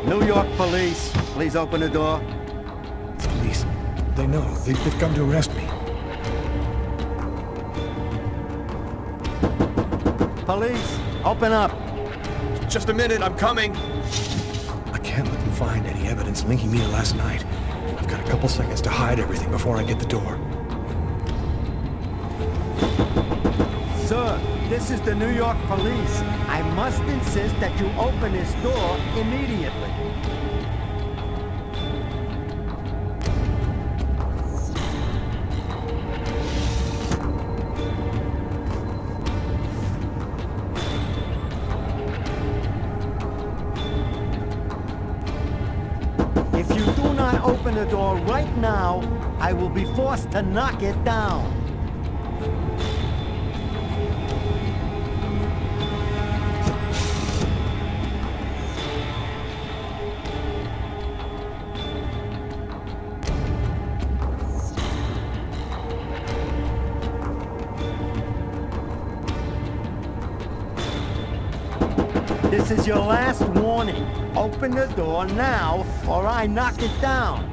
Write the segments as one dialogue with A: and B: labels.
A: New York police, please open the door.
B: The police. They know. They've come to arrest me.
A: Police, open up.
C: Just a minute, I'm coming.
B: I can't let them find any evidence linking me to last night. I've got a couple seconds to hide everything before I get the door.
A: Sir, this is the New York police. I must insist that you open this door immediately. If you do not open the door right now, I will be forced to knock it down. This is your last warning. Open the door now, or I knock it down.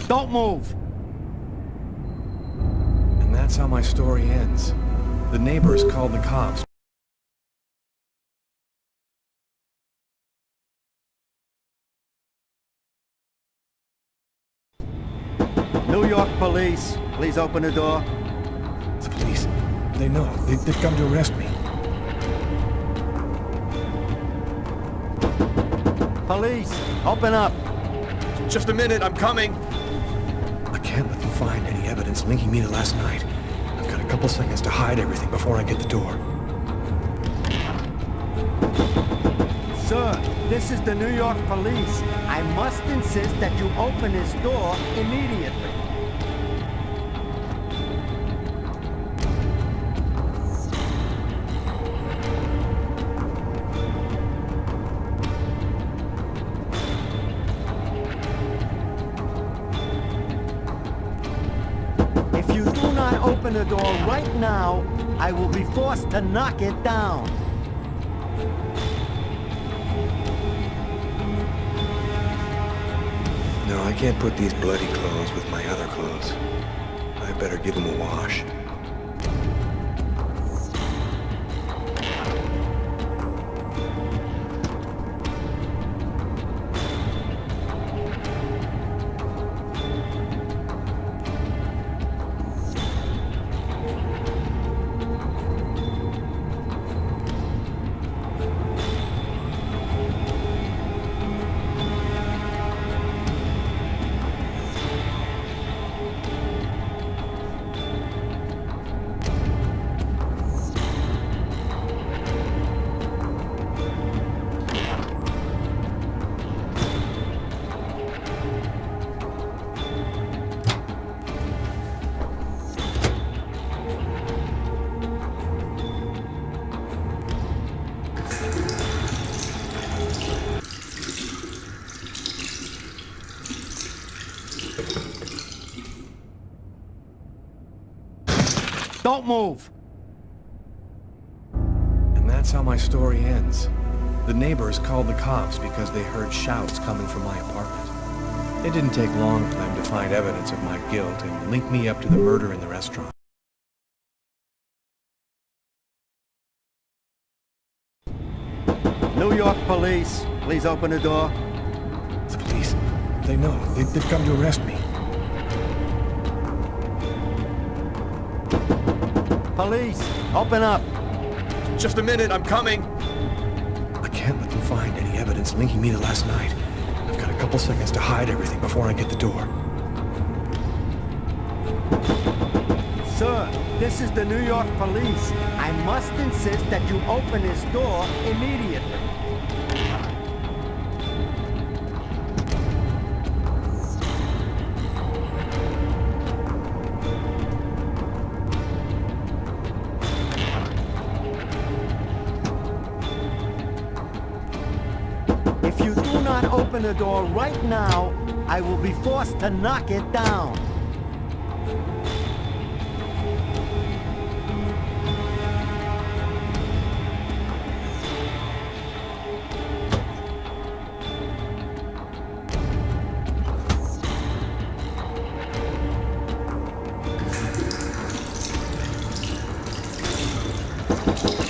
A: Don't move!
B: And that's how my story ends. The neighbors called the cops.
A: New York police, please open the door.
B: The police. They know. They've come to arrest me.
A: Police, open up!
C: Just a minute, I'm coming.
B: I can't let them find any evidence linking me to last night. I've got a couple seconds to hide everything before I get the door.
A: Sir, this is the New York police. I must insist that you open this door immediately. If you do not open the door right now, I will be forced to knock it down.
B: No, I can't put these bloody clothes with my other clothes. I better give them a wash.
A: Don't move!
B: And that's how my story ends. The neighbors called the cops because they heard shouts coming from my apartment. It didn't take long for them to find evidence of my guilt and link me up to the murder in the restaurant.
A: New York police, please open the door.
B: The police, they know. They've come to arrest me.
A: Police, open up.
C: Just a minute, I'm coming.
B: I can't let them find any evidence linking me to last night. I've got a couple seconds to hide everything before I get the door.
A: Sir, this is the New York police. I must insist that you open this door immediately. If you do not open the door right now, I will be forced to knock it down.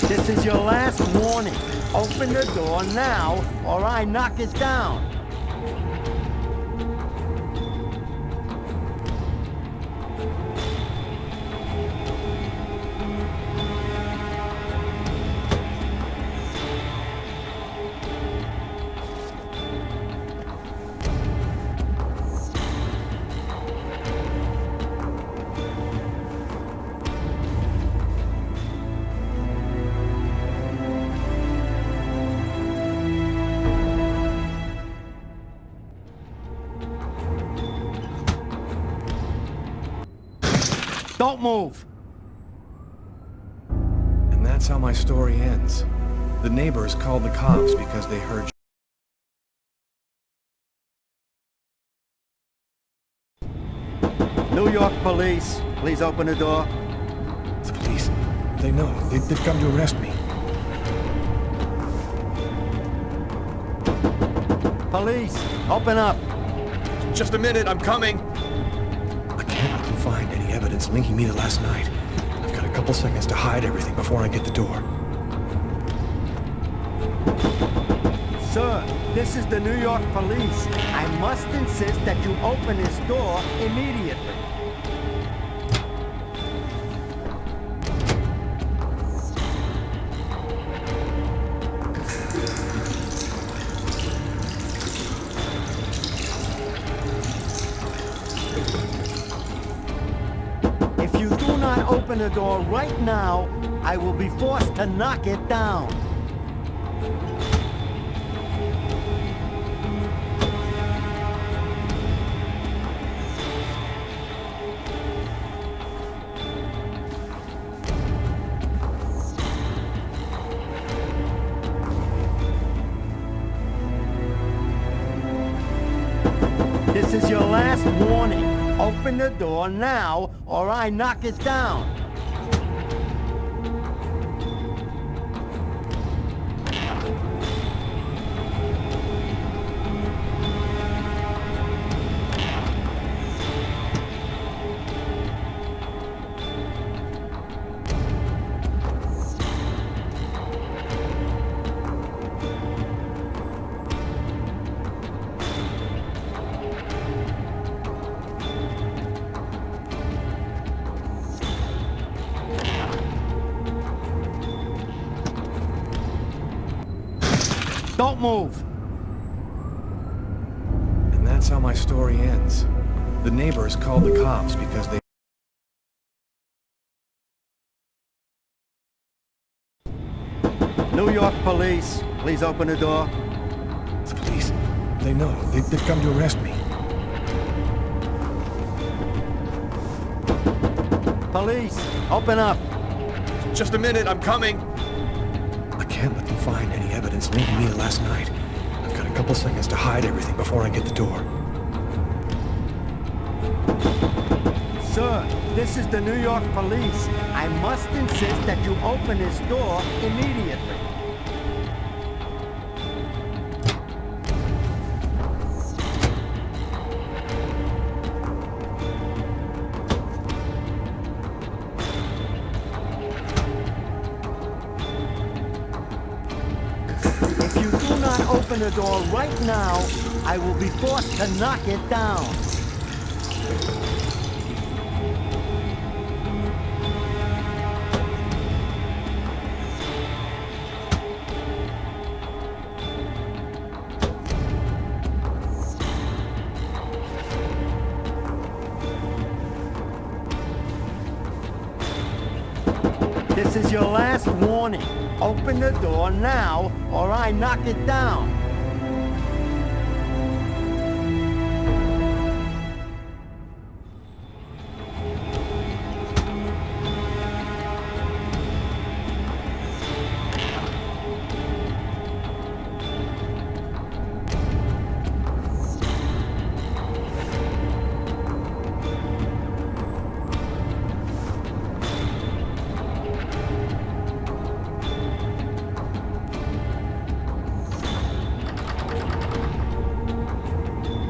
A: This is your last warning. Open the door now, or I knock it down. Don't move!
B: And that's how my story ends. The neighbors called the cops because they heard...
A: New York police, please open the door.
B: The police, they know. They've come to arrest me.
A: Police, open up!
C: Just a minute, I'm coming.
B: I can't let them find any evidence linking me to last night. I've got a couple seconds to hide everything before I get the door.
A: Sir, this is the New York police. I must insist that you open this door immediately. If you do not open the door right now, I will be forced to knock it down. This is your last warning. Open the door now, or I knock it down. Don't move!
B: And that's how my story ends. The neighbors called the cops because they...
A: New York police, please open the door.
B: The police, they know. They've come to arrest me.
A: Police, open up!
C: Just a minute, I'm coming.
B: I can't let them find any evidence linking me to last night. I've got a couple seconds to hide everything before I get the door.
A: Sir, this is the New York police. I must insist that you open this door immediately. If you do not open the door right now, I will be forced to knock it down. This is your last warning. Open the door now, or I knock it down.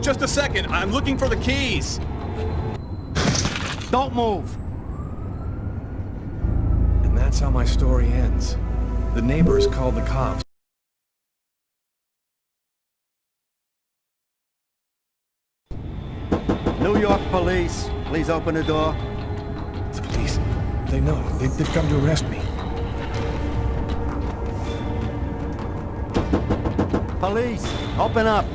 C: Just a second, I'm looking for the keys.
A: Don't move.
B: And that's how my story ends. The neighbors called the cops.
A: New York police, please open the door.
B: The police, they know. They've come to arrest me.
A: Police, open up.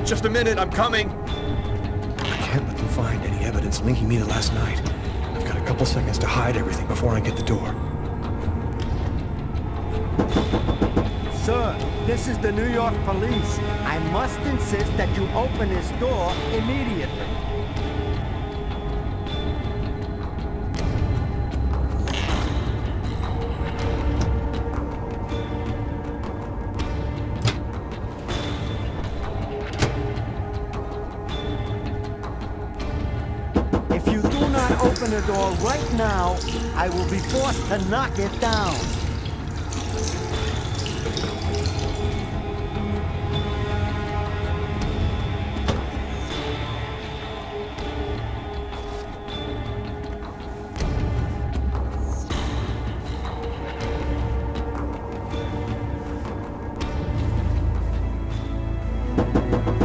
C: Just a minute, I'm coming.
B: I can't let them find any evidence linking me to last night. I've got a couple seconds to hide everything before I get the door.
A: Sir, this is the New York police. I must insist that you open this door immediately. If you do not open the door right now, I will be forced to knock it down.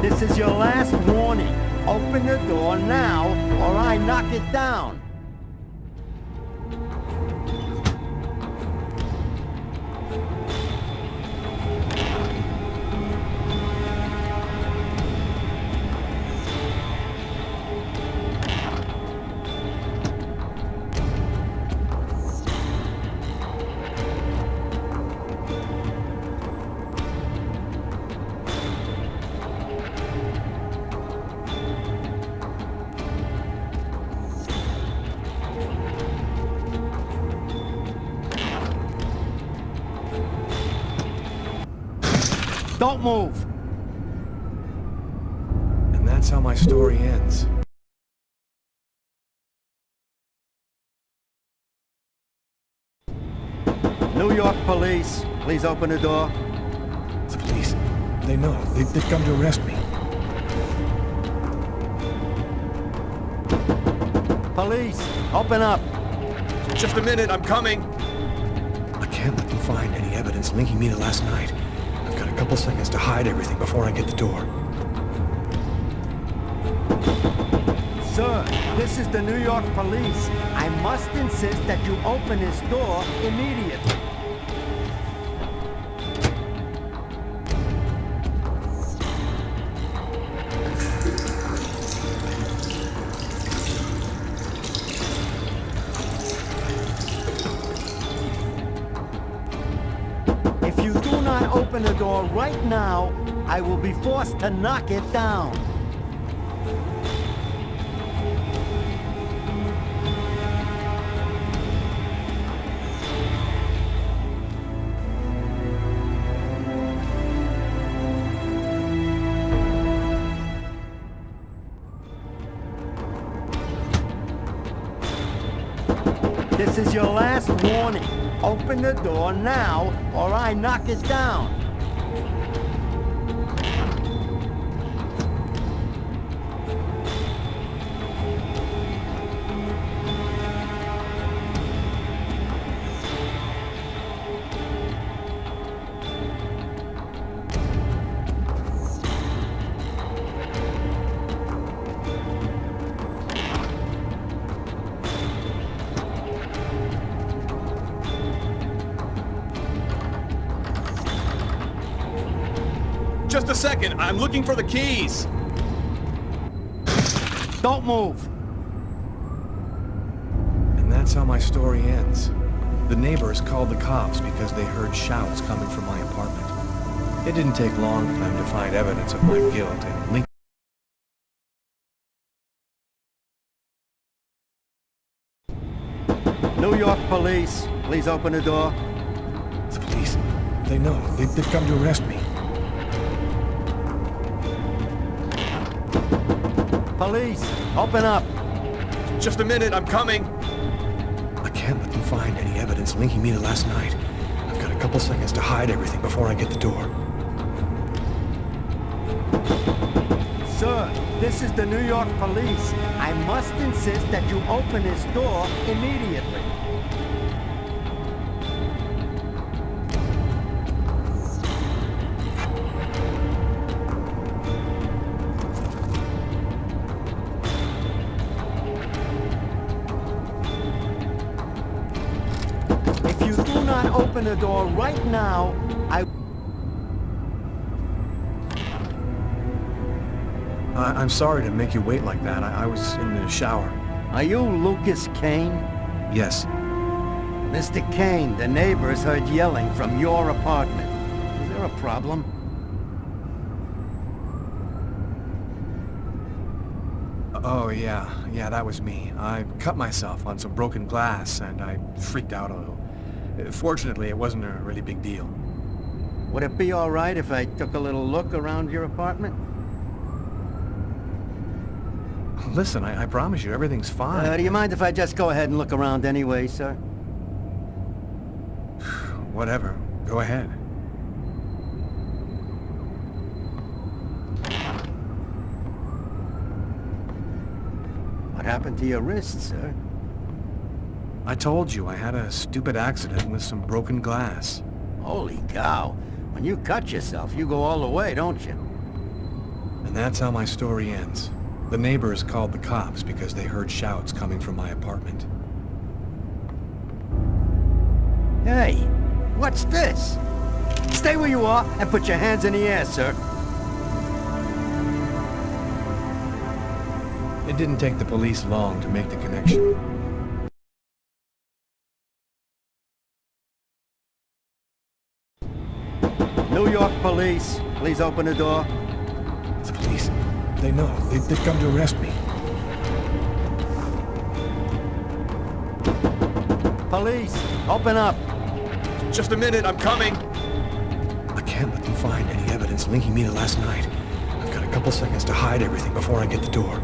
A: This is your last warning. Open the door now, or I knock it down. Don't move.
B: And that's how my story ends.
A: New York police, please open the door.
B: The police, they know. They've come to arrest me.
A: Police, open up.
C: Just a minute, I'm coming.
B: I can't let them find any evidence linking me to last night. I've got a couple seconds to hide everything before I get the door.
A: Sir, this is the New York police. I must insist that you open this door immediately. If you do not open the door right now, I will be forced to knock it down. This is your last warning. Open the door now, or I knock it down.
C: Just a second, I'm looking for the keys.
A: Don't move.
B: And that's how my story ends. The neighbors called the cops because they heard shouts coming from my apartment. It didn't take long for them to find evidence of my guilt and link.
A: New York police, please open the door.
B: The police, they know. They've come to arrest me.
A: Police, open up.
C: Just a minute, I'm coming.
B: I can't let them find any evidence linking me to last night. I've got a couple seconds to hide everything before I get the door.
A: Sir, this is the New York police. I must insist that you open this door immediately. If you do not open the door right now,
B: I'm sorry to make you wait like that. I was in the shower.
A: Are you Lucas Kane?
B: Yes.
A: Mr. Kane, the neighbors heard yelling from your apartment. Is there a problem?
B: Oh, yeah, that was me. I cut myself on some broken glass, and I freaked out a little. Fortunately, it wasn't a really big deal.
A: Would it be all right if I took a little look around your apartment?
B: Listen, I promise you, everything's fine.
A: Do you mind if I just go ahead and look around anyway, sir?
B: Whatever. Go ahead.
A: What happened to your wrist, sir?
B: I told you I had a stupid accident with some broken glass.
A: Holy cow. When you cut yourself, you go all the way, don't you?
B: And that's how my story ends. The neighbors called the cops because they heard shouts coming from my apartment.
A: Hey, what's this? Stay where you are and put your hands in the air, sir.
B: It didn't take the police long to make the connection.
A: New York police, please open the door.
B: The police, they know. They've come to arrest me.
A: Police, open up.
C: Just a minute, I'm coming.
B: I can't let them find any evidence linking me to last night. I've got a couple seconds to hide everything before I get the door.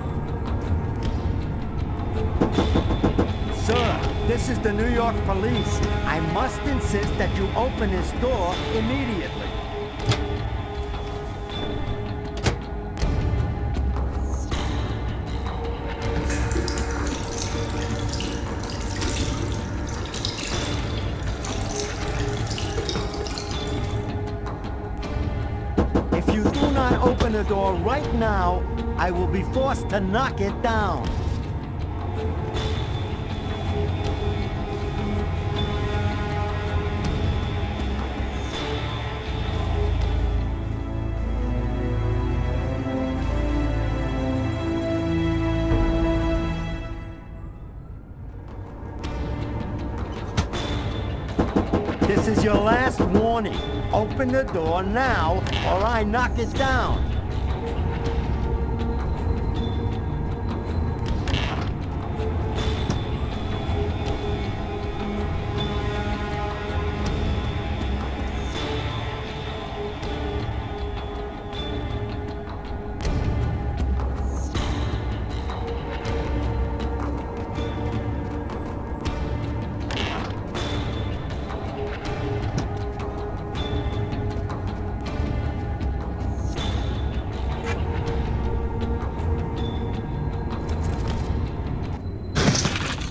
A: Sir, this is the New York police. I must insist that you open this door immediately. If you do not open the door right now, I will be forced to knock it down. This is your last warning. Open the door now, or I knock it down.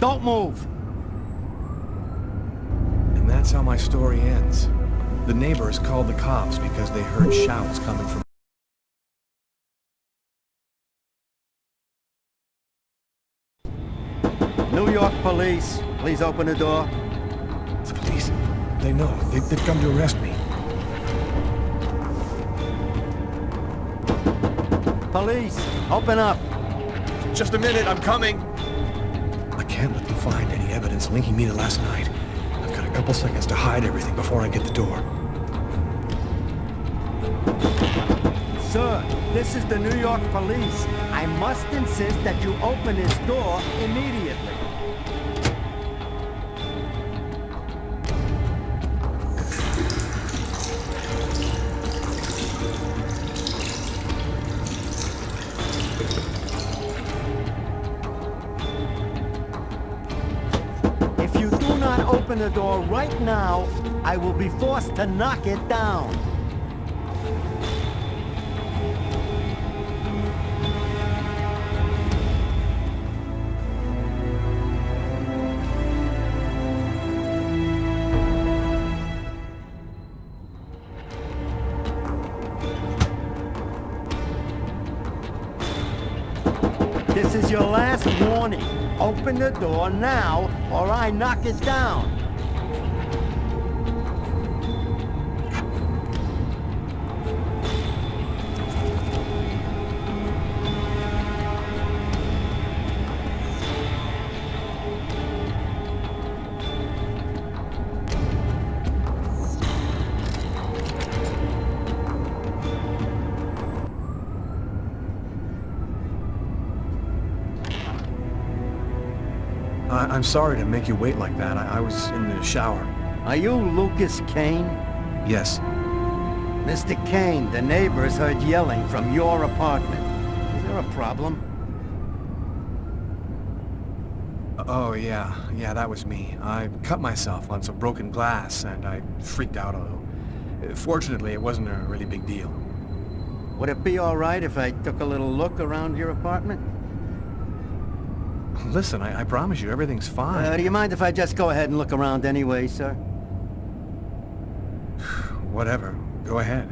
A: Don't move.
B: And that's how my story ends. The neighbors called the cops because they heard shouts coming from...
A: New York police, please open the door.
B: The police. They know. They've come to arrest me.
A: Police, open up.
C: Just a minute, I'm coming.
B: I can't let them find any evidence linking me to last night. I've got a couple seconds to hide everything before I get the door.
A: Sir, this is the New York police. I must insist that you open this door immediately. If you do not open the door right now, I will be forced to knock it down. This is your last warning. Open the door now, or I knock it down.
B: I'm sorry to make you wait like that. I was in the shower.
A: Are you Lucas Kane?
B: Yes.
A: Mr. Kane, the neighbors heard yelling from your apartment. Is there a problem?
B: Oh, yeah. Yeah, that was me. I cut myself on some broken glass, and I freaked out a little. Fortunately, it wasn't a really big deal.
A: Would it be all right if I took a little look around your apartment?
B: Listen, I promise you, everything's fine.
A: Do you mind if I just go ahead and look around anyway, sir?
B: Whatever. Go ahead.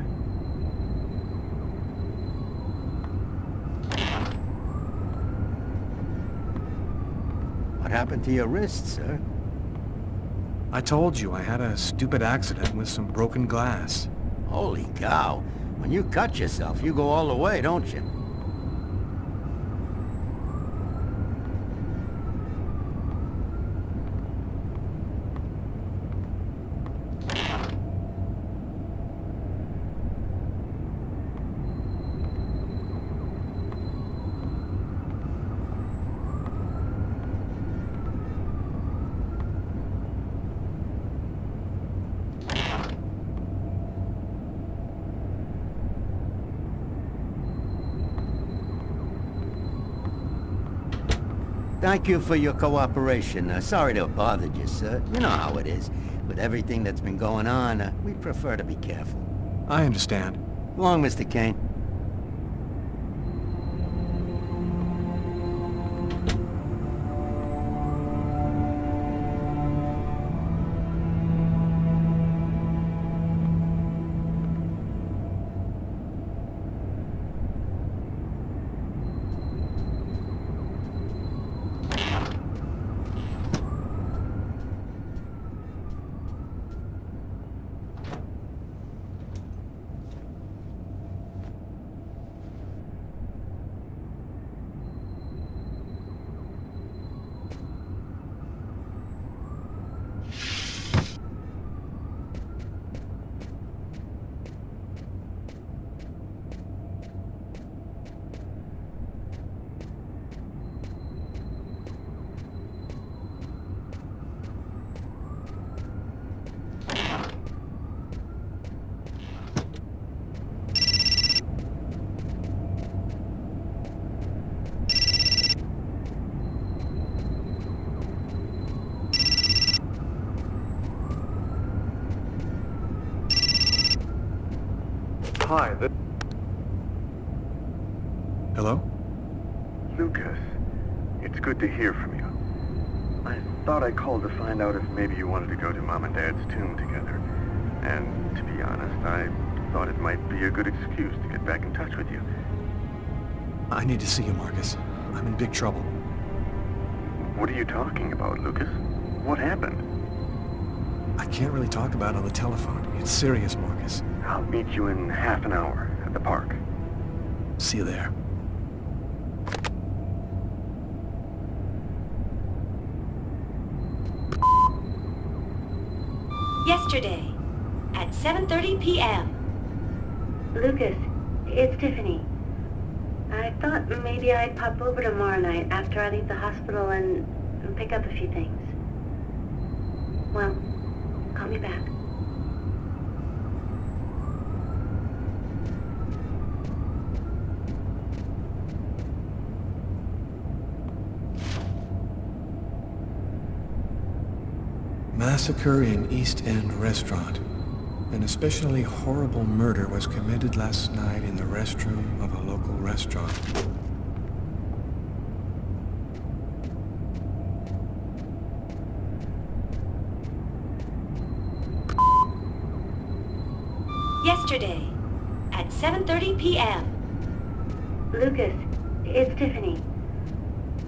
A: What happened to your wrist, sir?
B: I told you I had a stupid accident with some broken glass.
A: Holy cow. When you cut yourself, you go all the way, don't you? Thank you for your cooperation. Sorry to have bothered you, sir. You know how it is. With everything that's been going on, we prefer to be careful.
B: I understand.
A: Go on, Mr. Kane.
D: Hi,
B: Hello?
D: Lucas. It's good to hear from you. I thought I called to find out if maybe you wanted to go to Mom and Dad's tomb together. And to be honest, I thought it might be a good excuse to get back in touch with you.
B: I need to see you, Marcus. I'm in big trouble.
D: What are you talking about, Lucas? What happened?
B: I can't really talk about it on the telephone. It's serious, Marcus.
D: I'll meet you in half an hour at the park.
B: See you there.
E: Yesterday, at 7:30 p.m.
F: Lucas, it's Tiffany. I thought maybe I'd pop over tomorrow night after I leave the hospital and pick up a few things. Well, call me back.
B: Massacre in East End restaurant. An especially horrible murder was committed last night in the restroom of a local restaurant.
E: Yesterday, at 7:30 p.m.
F: Lucas, it's Tiffany.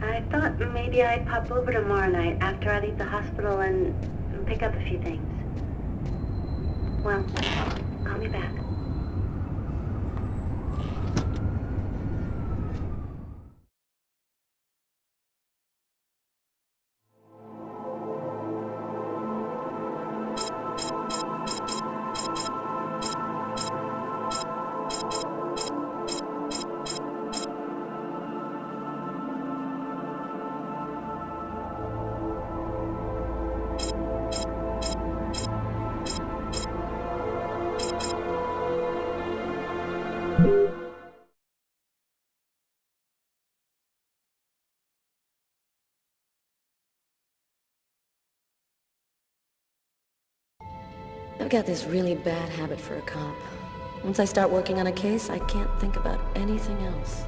F: I thought maybe I'd pop over tomorrow night after I leave the hospital and pick up a few things. Well, call me back.
G: I've got this really bad habit for a cop. Once I start working on a case, I can't think about anything else.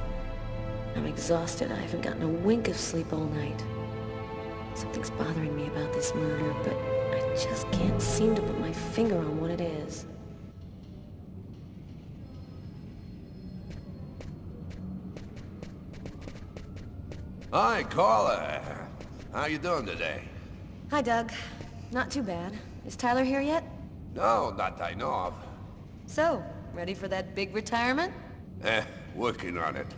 G: I'm exhausted. I haven't gotten a wink of sleep all night. Something's bothering me about this murder, but I just can't seem to put my finger on what it is.
H: Hi, Carla. How you doing today?
G: Hi, Doug. Not too bad. Is Tyler here yet?
H: No, not I know of.
G: So, ready for that big retirement?
H: Working on it.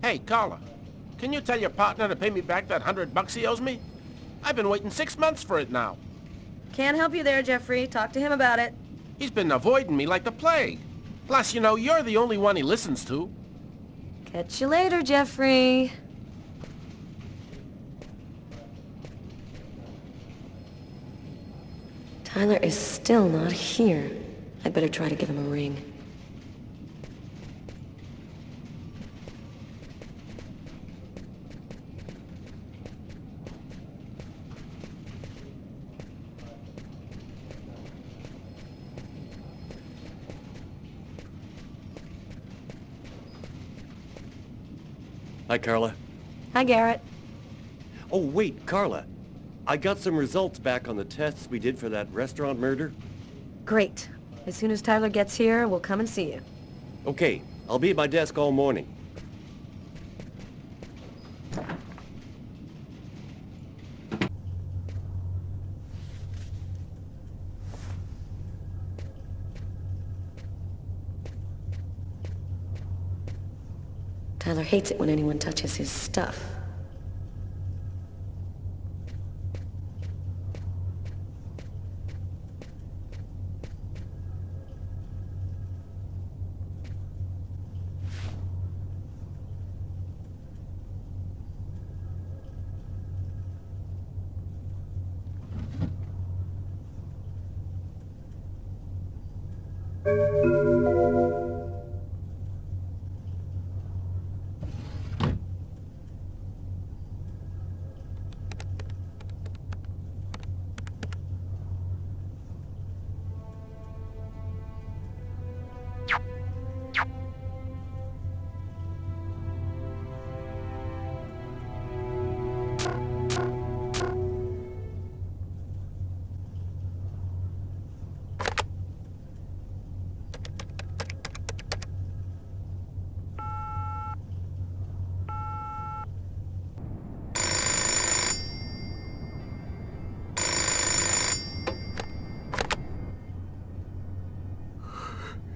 I: Hey, Carla, can you tell your partner to pay me back that $100 he owes me? I've been waiting 6 months for it now.
G: Can't help you there, Jeffrey. Talk to him about it.
I: He's been avoiding me like the plague. Plus, you know, you're the only one he listens to.
G: Catch you later, Jeffrey. Tyler is still not here. I'd better try to give him a ring.
J: Hi, Carla.
G: Hi, Garrett.
J: Oh, wait, Carla. I got some results back on the tests we did for that restaurant murder.
G: Great. As soon as Tyler gets here, we'll come and see you.
J: Okay, I'll be at my desk all morning.
G: Tyler hates it when anyone touches his stuff.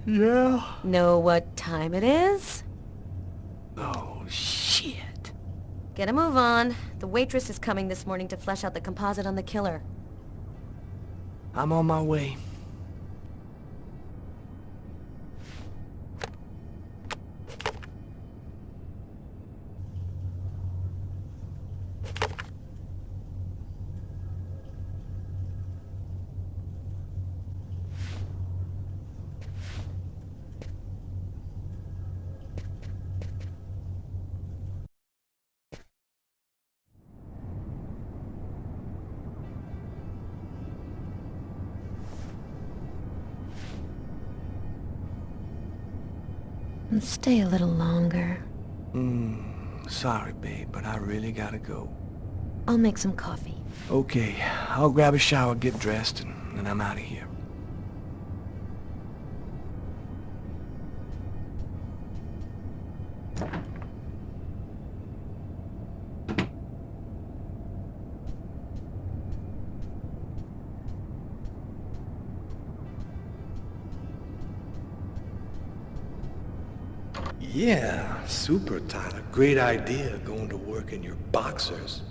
B: Yeah?
G: Know what time it is?
B: Oh, shit.
G: Get a move on. The waitress is coming this morning to flesh out the composite on the killer.
B: I'm on my way.
G: Stay a little longer.
B: Sorry, babe, but I really gotta go.
G: I'll make some coffee.
B: Okay, I'll grab a shower, get dressed, and I'm out of here. Yeah, super, Tyler. Great idea, going to work in your boxers.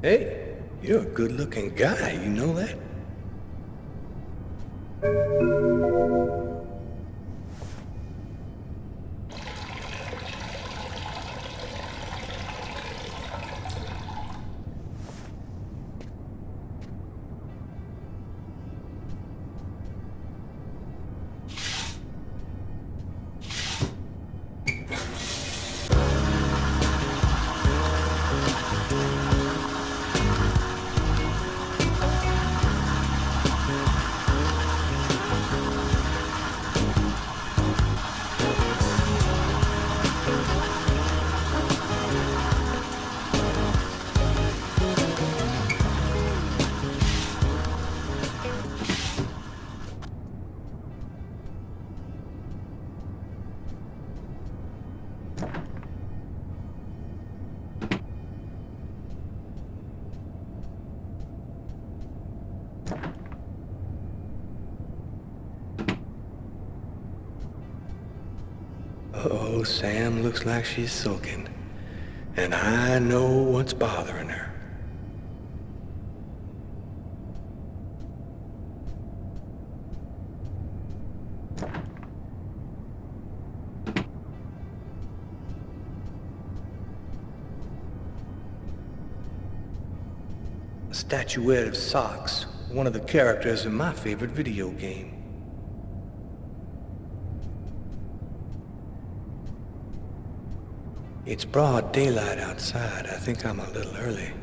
B: Hey, you're a good-looking guy, you know that? Uh-oh, Sam looks like she's sulking. And I know what's bothering her. A statuette of Socks, one of the characters in my favorite video game. It's broad daylight outside. I think I'm a little early.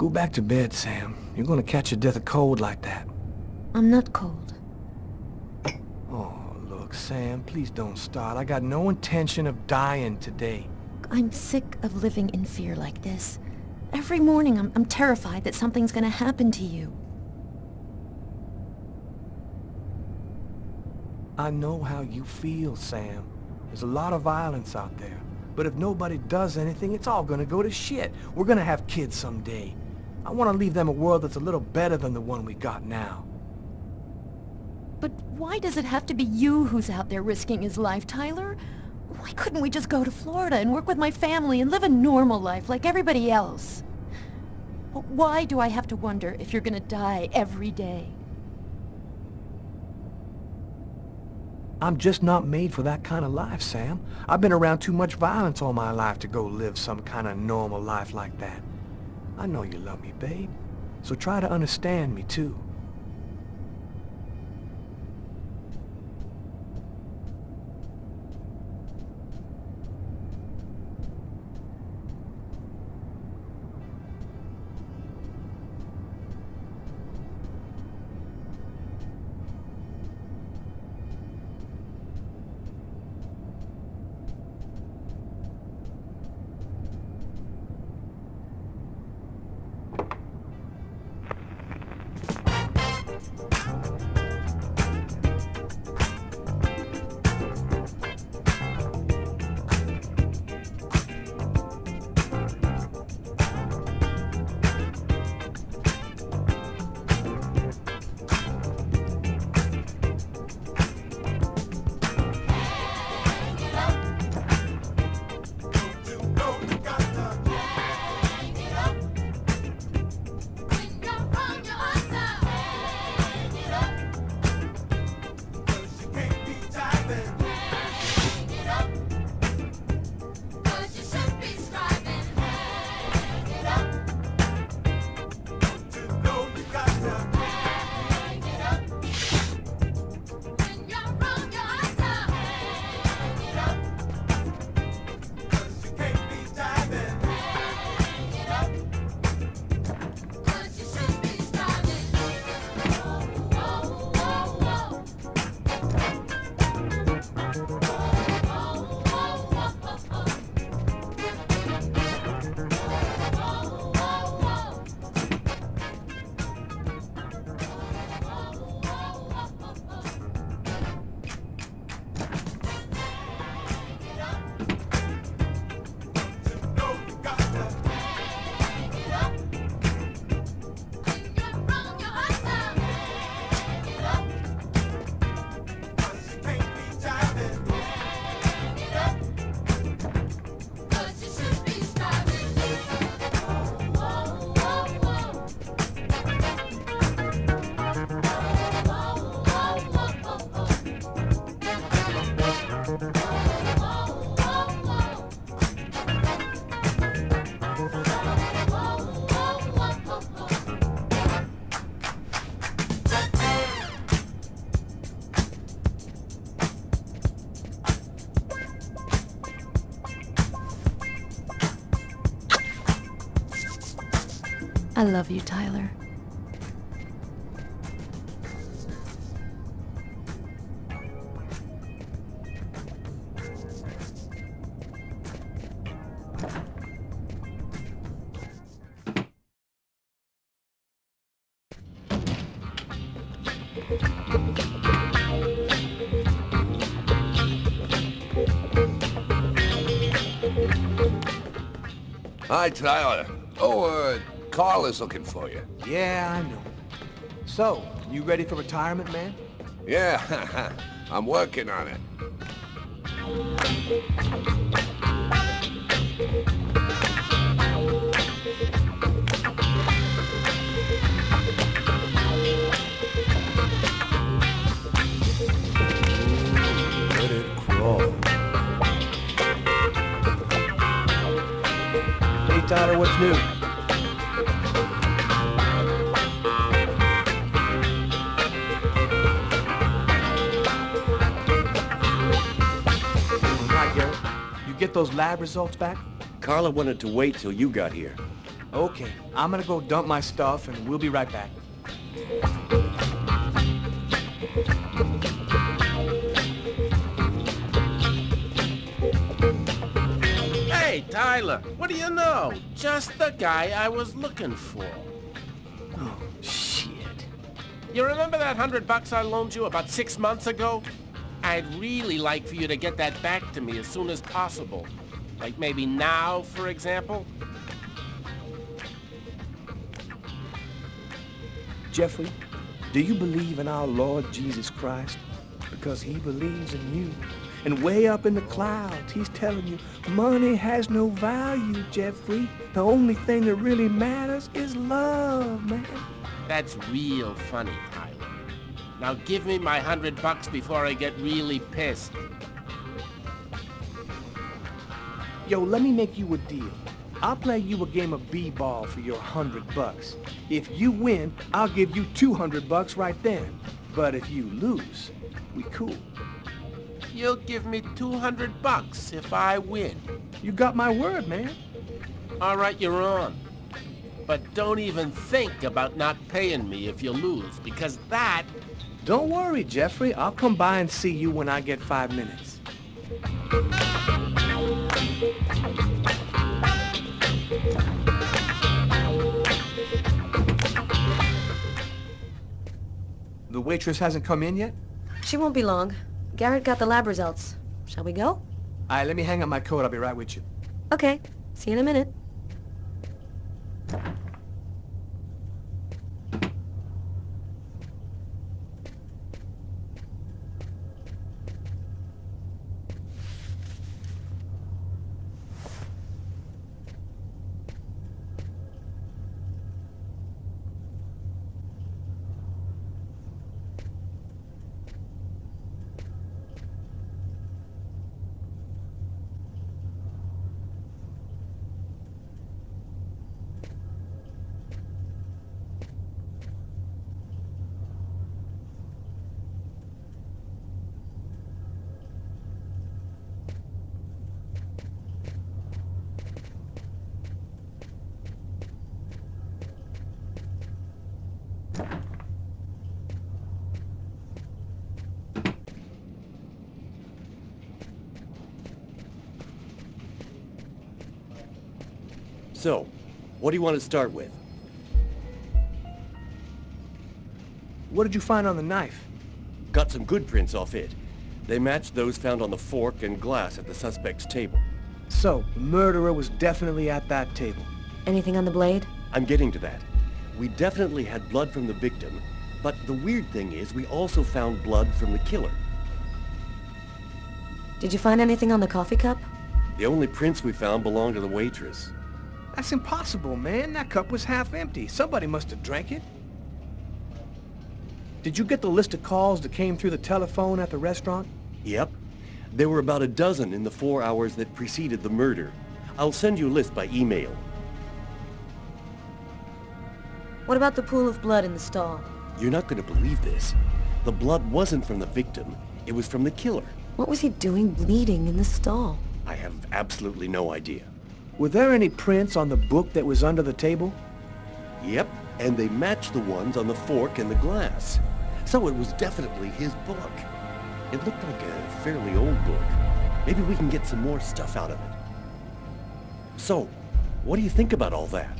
B: Go back to bed, Sam. You're gonna catch a death of cold like that.
G: I'm not cold.
B: Oh, look, Sam, please don't start. I got no intention of dying today.
G: I'm sick of living in fear like this. Every morning I'm terrified that something's gonna happen to you.
B: I know how you feel, Sam. There's a lot of violence out there. But if nobody does anything, it's all gonna go to shit. We're gonna have kids someday. I want to leave them a world that's a little better than the one we got now.
G: But why does it have to be you who's out there risking his life, Tyler? Why couldn't we just go to Florida and work with my family and live a normal life like everybody else? Why do I have to wonder if you're gonna die every day?
B: I'm just not made for that kind of life, Sam. I've been around too much violence all my life to go live some kind of normal life like that. I know you love me, babe. So try to understand me, too.
G: I love you, Tyler.
H: Hi, Tyler. Oh, Carl is looking for you.
B: Yeah, I know. So, you ready for retirement, man?
H: Yeah, I'm working on it.
B: Let it crawl. Hey, Tyler, what's new? Hi, Garrett. You get those lab results back?
J: Carla wanted to wait till you got here.
B: Okay, I'm gonna go dump my stuff and we'll be right back.
I: Hey, Tyler, what do you know? Just the guy I was looking for.
B: Oh, shit.
I: You remember that $100 I loaned you about 6 months ago? I'd really like for you to get that back to me as soon as possible. Like maybe now, for example?
K: Jeffrey, do you believe in our Lord Jesus Christ? Because he believes in you. And way up in the clouds, he's telling you, money has no value, Jeffrey. The only thing that really matters is love, man.
I: That's real funny, Tyler. Now give me my $100 before I get really pissed.
K: Yo, let me make you a deal. I'll play you a game of b-ball for your $100. If you win, I'll give you $200 right then. But if you lose, we cool.
I: You'll give me $200 if I win.
K: You got my word, man.
I: All right, you're on. But don't even think about not paying me if you lose, because that...
K: Don't worry, Jeffrey. I'll come by and see you when I get 5 minutes.
B: The waitress hasn't come in yet?
G: She won't be long. Garrett got the lab results. Shall we go?
B: Alright, let me hang up my coat. I'll be right with you.
G: Okay. See you in a minute.
J: So, what do you want to start with?
K: What did you find on the knife?
J: Got some good prints off it. They matched those found on the fork and glass at the suspect's table.
K: So, the murderer was definitely at that table.
G: Anything on the blade?
J: I'm getting to that. We definitely had blood from the victim, but the weird thing is we also found blood from the killer.
G: Did you find anything on the coffee cup?
J: The only prints we found belonged to the waitress.
K: That's impossible, man. That cup was half empty. Somebody must have drank it. Did you get the list of calls that came through the telephone at the restaurant?
J: Yep. There were about a dozen in the 4 hours that preceded the murder. I'll send you a list by email.
G: What about the pool of blood in the stall?
J: You're not going to believe this. The blood wasn't from the victim. It was from the killer.
G: What was he doing bleeding in the stall?
J: I have absolutely no idea.
K: Were there any prints on the book that was under the table?
J: Yep, and they matched the ones on the fork and the glass. So it was definitely his book. It looked like a fairly old book. Maybe we can get some more stuff out of it. So, what do you think about all that?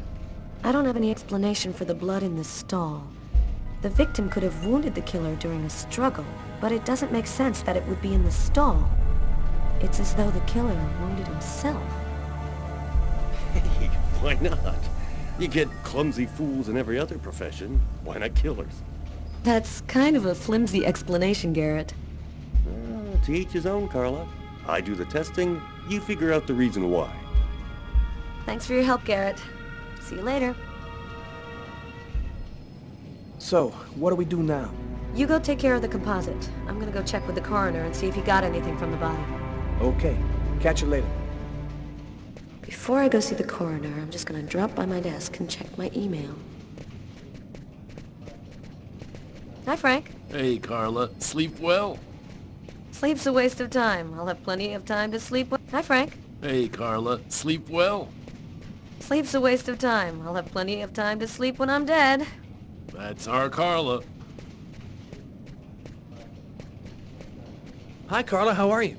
G: I don't have any explanation for the blood in the stall. The victim could have wounded the killer during a struggle, but it doesn't make sense that it would be in the stall. It's as though the killer wounded himself.
J: Hey, why not? You get clumsy fools in every other profession. Why not killers?
G: That's kind of a flimsy explanation, Garrett.
J: To each his own, Carla. I do the testing, you figure out the reason why.
G: Thanks for your help, Garrett. See you later.
K: So, what do we do now?
G: You go take care of the composite. I'm gonna go check with the coroner and see if he got anything from the body.
K: Okay. Catch you later.
G: Before I go see the coroner, I'm just gonna drop by my desk and check my email. Hi, Frank.
C: Hey, Carla. Sleep well?
G: Sleep's a waste of time. I'll have plenty of time to sleep. Hi, Frank.
C: Hey, Carla. Sleep well?
G: Sleep's a waste of time. I'll have plenty of time to sleep when I'm dead.
C: That's our Carla.
B: Hi, Carla, how are you?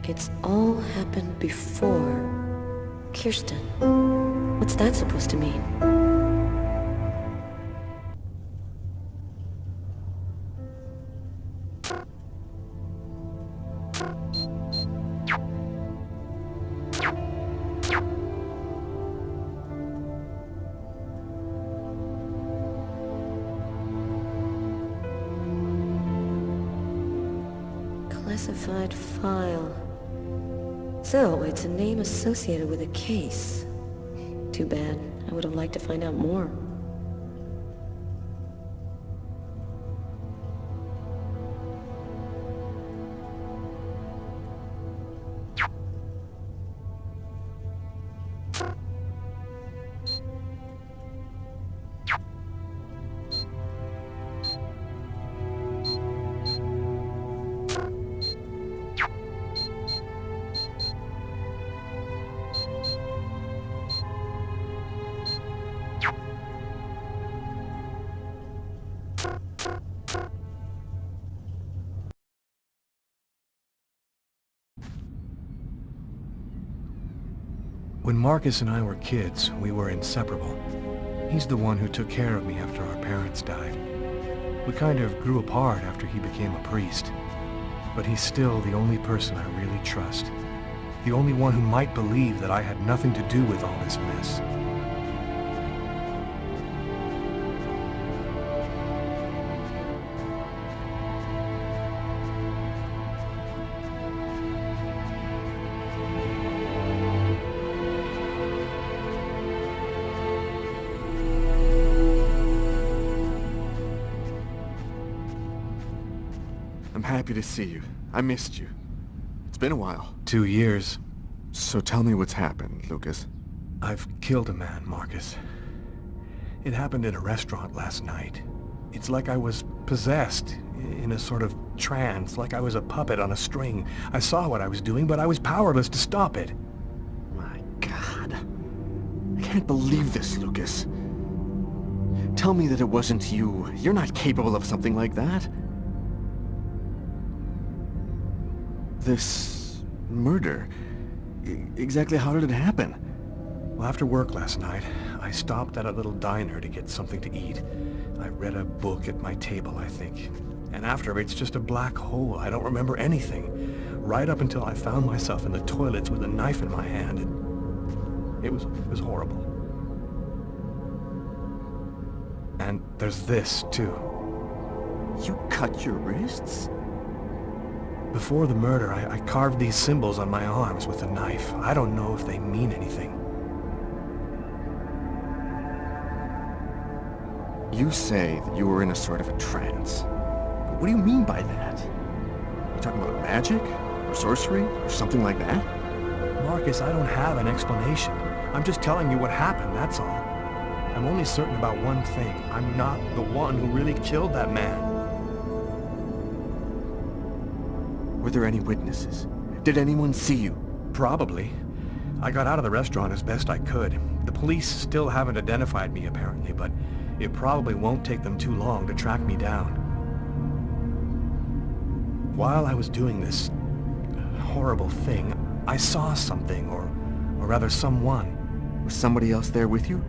G: It's all happened before. Kirsten. What's that supposed to mean? Classified file. So, it's a name associated with a case. Too bad. I would have liked to find out more.
B: When Marcus and I were kids, we were inseparable. He's the one who took care of me after our parents died. We kind of grew apart after he became a priest. But he's still the only person I really trust. The only one who might believe that I had nothing to do with all this mess.
L: I'm happy to see you. I missed you. It's been a while.
B: 2 years.
L: So tell me what's happened, Lucas.
B: I've killed a man, Marcus. It happened in a restaurant last night. It's like I was possessed, in a sort of trance, like I was a puppet on a string. I saw what I was doing, but I was powerless to stop it.
L: My God. I can't believe this, Lucas. Tell me that it wasn't you. You're not capable of something like that. This murder, exactly how did it happen?
B: Well, after work last night, I stopped at a little diner to get something to eat. I read a book at my table, I think. And after, it's just a black hole. I don't remember anything. Right up until I found myself in the toilets with a knife in my hand. It was horrible. And there's this, too.
L: You cut your wrists?
B: Before the murder, I carved these symbols on my arms with a knife. I don't know if they mean anything.
L: You say that you were in a sort of a trance. But what do you mean by that? Are you talking about magic? Or sorcery? Or something like that?
B: Marcus, I don't have an explanation. I'm just telling you what happened, that's all. I'm only certain about one thing. I'm not the one who really killed that man.
L: Were there any witnesses? Did anyone see you?
B: Probably. I got out of the restaurant as best I could. The police still haven't identified me, apparently, but it probably won't take them too long to track me down. While I was doing this horrible thing, I saw something, or Or rather, someone.
L: Was somebody else there with you?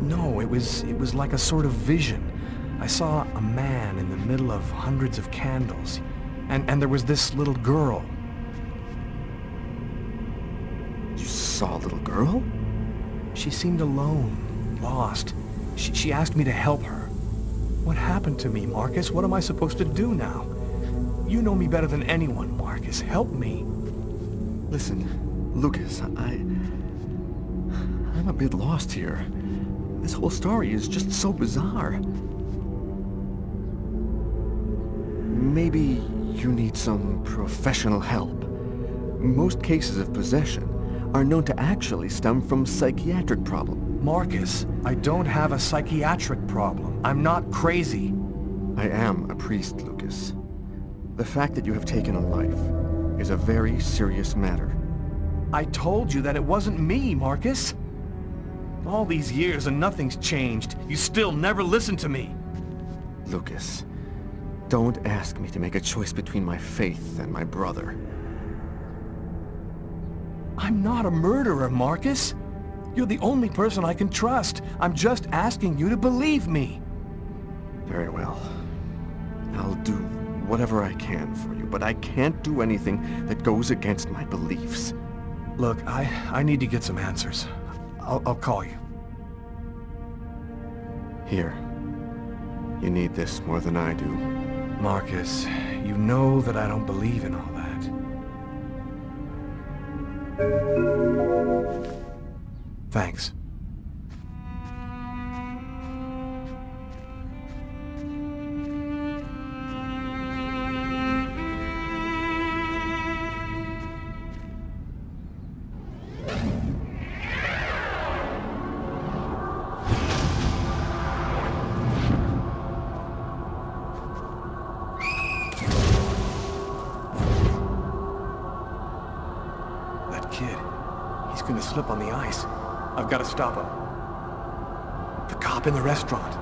B: No, it was like a sort of vision. I saw a man in the middle of hundreds of candles. And there was this little girl.
L: You saw a little girl?
B: She seemed alone, lost. She asked me to help her. What happened to me, Marcus? What am I supposed to do now? You know me better than anyone, Marcus. Help me.
L: Listen, Lucas, I'm a bit lost here. This whole story is just so bizarre. Maybe you need some professional help. Most cases of possession are known to actually stem from psychiatric problems.
B: Marcus, I don't have a psychiatric problem. I'm not crazy.
L: I am a priest, Lucas. The fact that you have taken a life is a very serious matter.
B: I told you that it wasn't me, Marcus. All these years and nothing's changed. You still never listen to me.
L: Lucas, don't ask me to make a choice between my faith and my brother.
B: I'm not a murderer, Marcus. You're the only person I can trust. I'm just asking you to believe me.
L: Very well. I'll do whatever I can for you, but I can't do anything that goes against my beliefs.
B: Look, I need to get some answers. I'll call you.
L: Here. You need this more than I do.
B: Marcus, you know that I don't believe in all that. Thanks. That kid, he's gonna slip on the ice. I've got to stop him. The cop in the restaurant.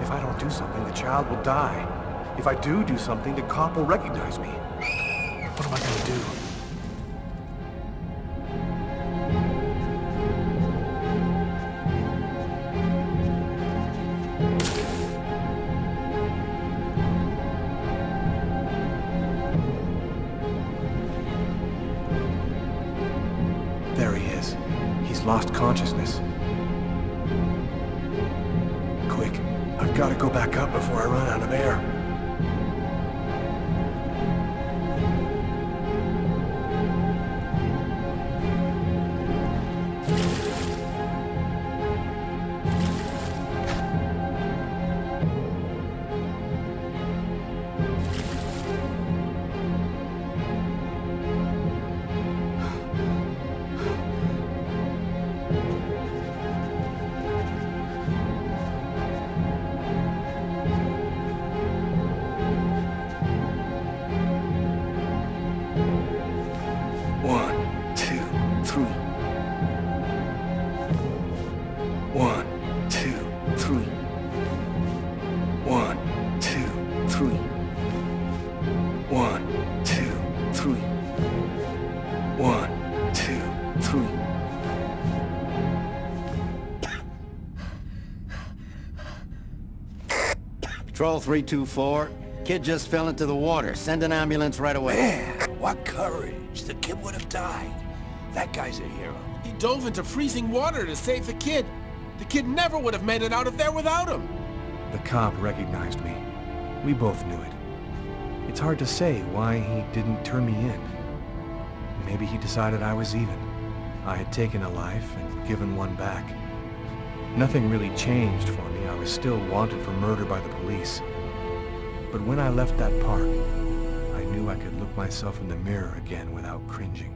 B: If I don't do something, the child will die. If I do something, the cop will recognize me. What am I gonna do? There he is. He's lost consciousness. Quick, I've got to go back up before I run out of air.
A: Patrol 324. Kid just fell into the water. Send an ambulance right away.
H: Man, what courage. The kid would have died. That guy's a hero.
I: He dove into freezing water to save the kid. The kid never would have made it out of there without him.
B: The cop recognized me. We both knew it. It's hard to say why he didn't turn me in. Maybe he decided I was even. I had taken a life and given one back. Nothing really changed for me. I was still wanted for murder by the police. But when I left that park, I knew I could look myself in the mirror again without cringing.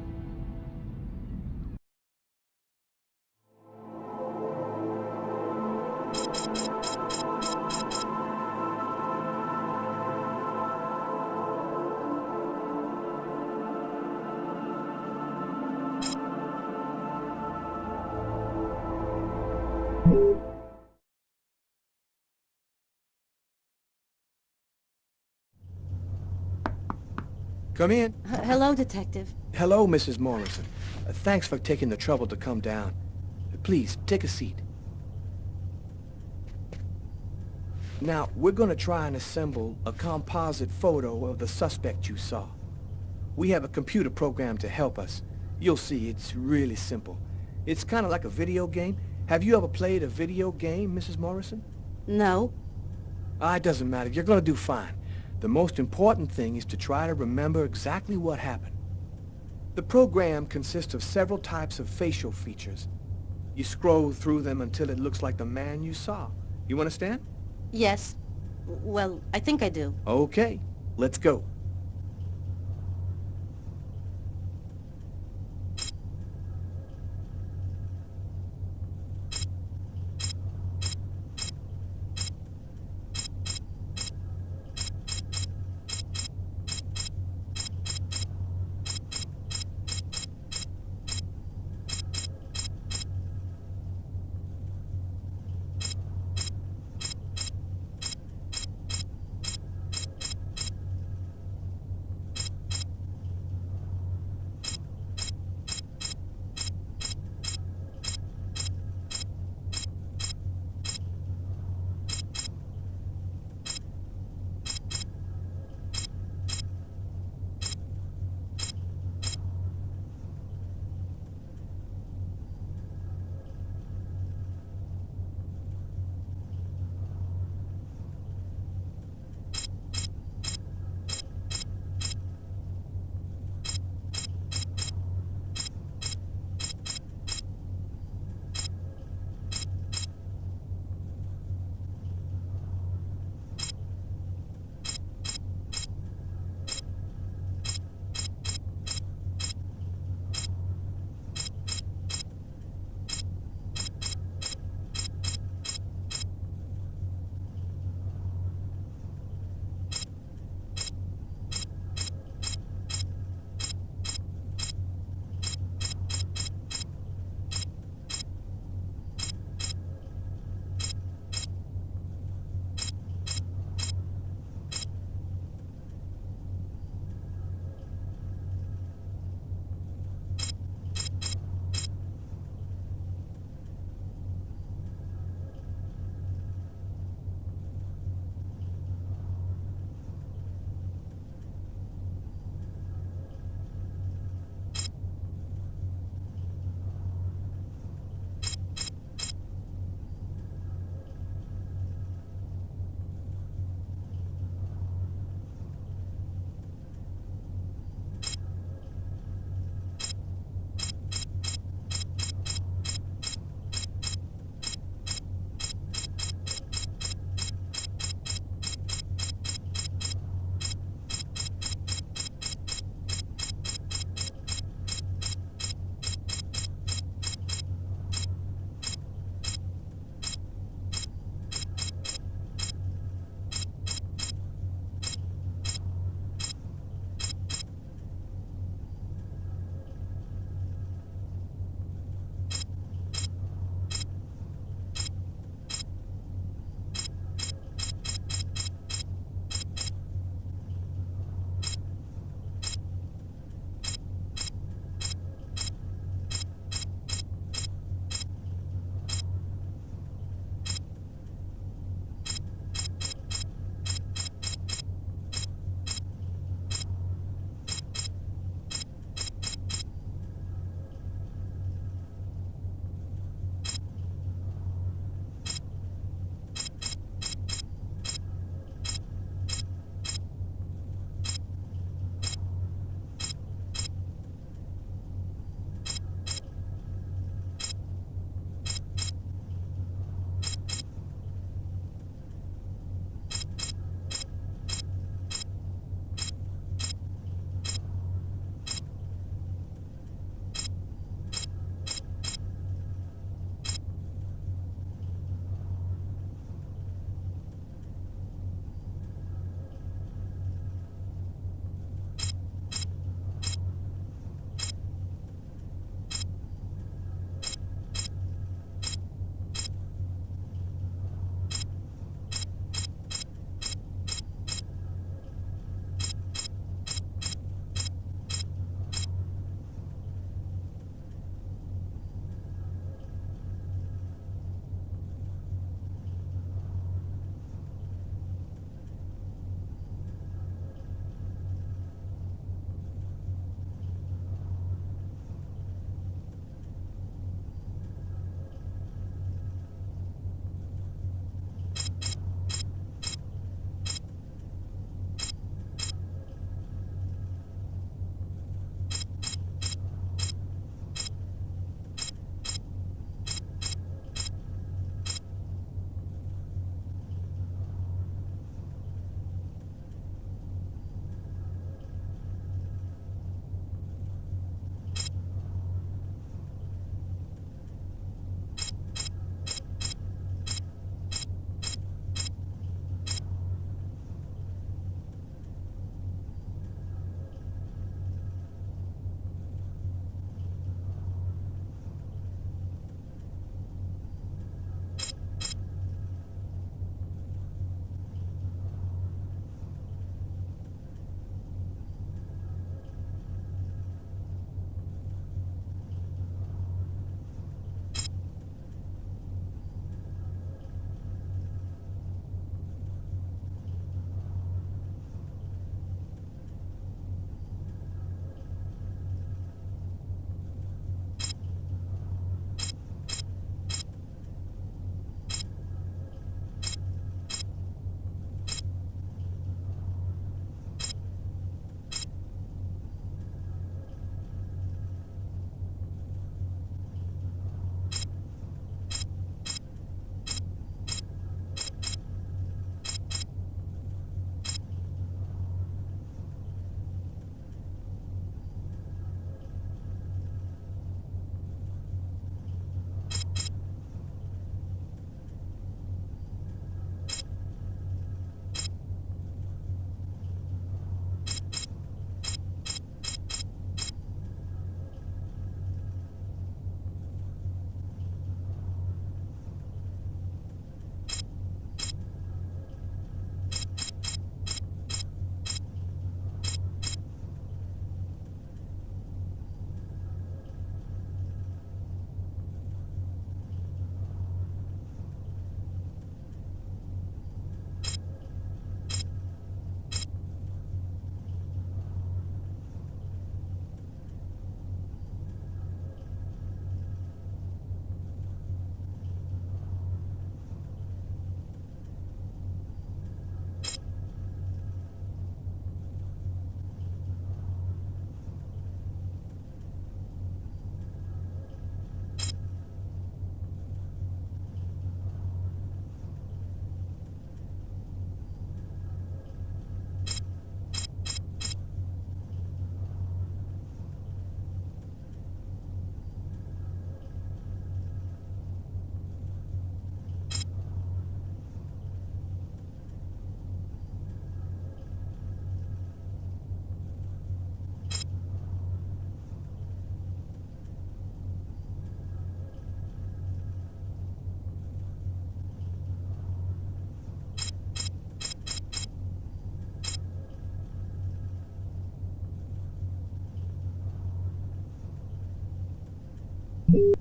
K: Come in.
M: Hello, Detective.
K: Hello, Mrs. Morrison. Thanks for taking the trouble to come down. Please, take a seat. Now, we're gonna try and assemble a composite photo of the suspect you saw. We have a computer program to help us. You'll see, it's really simple. It's kind of like a video game. Have you ever played a video game, Mrs. Morrison?
F: No.
K: It doesn't matter. You're gonna do fine. The most important thing is to try to remember exactly what happened. The program consists of several types of facial features. You scroll through them until it looks like the man you saw. You understand?
F: Yes. Well, I think I do.
K: Okay, let's go.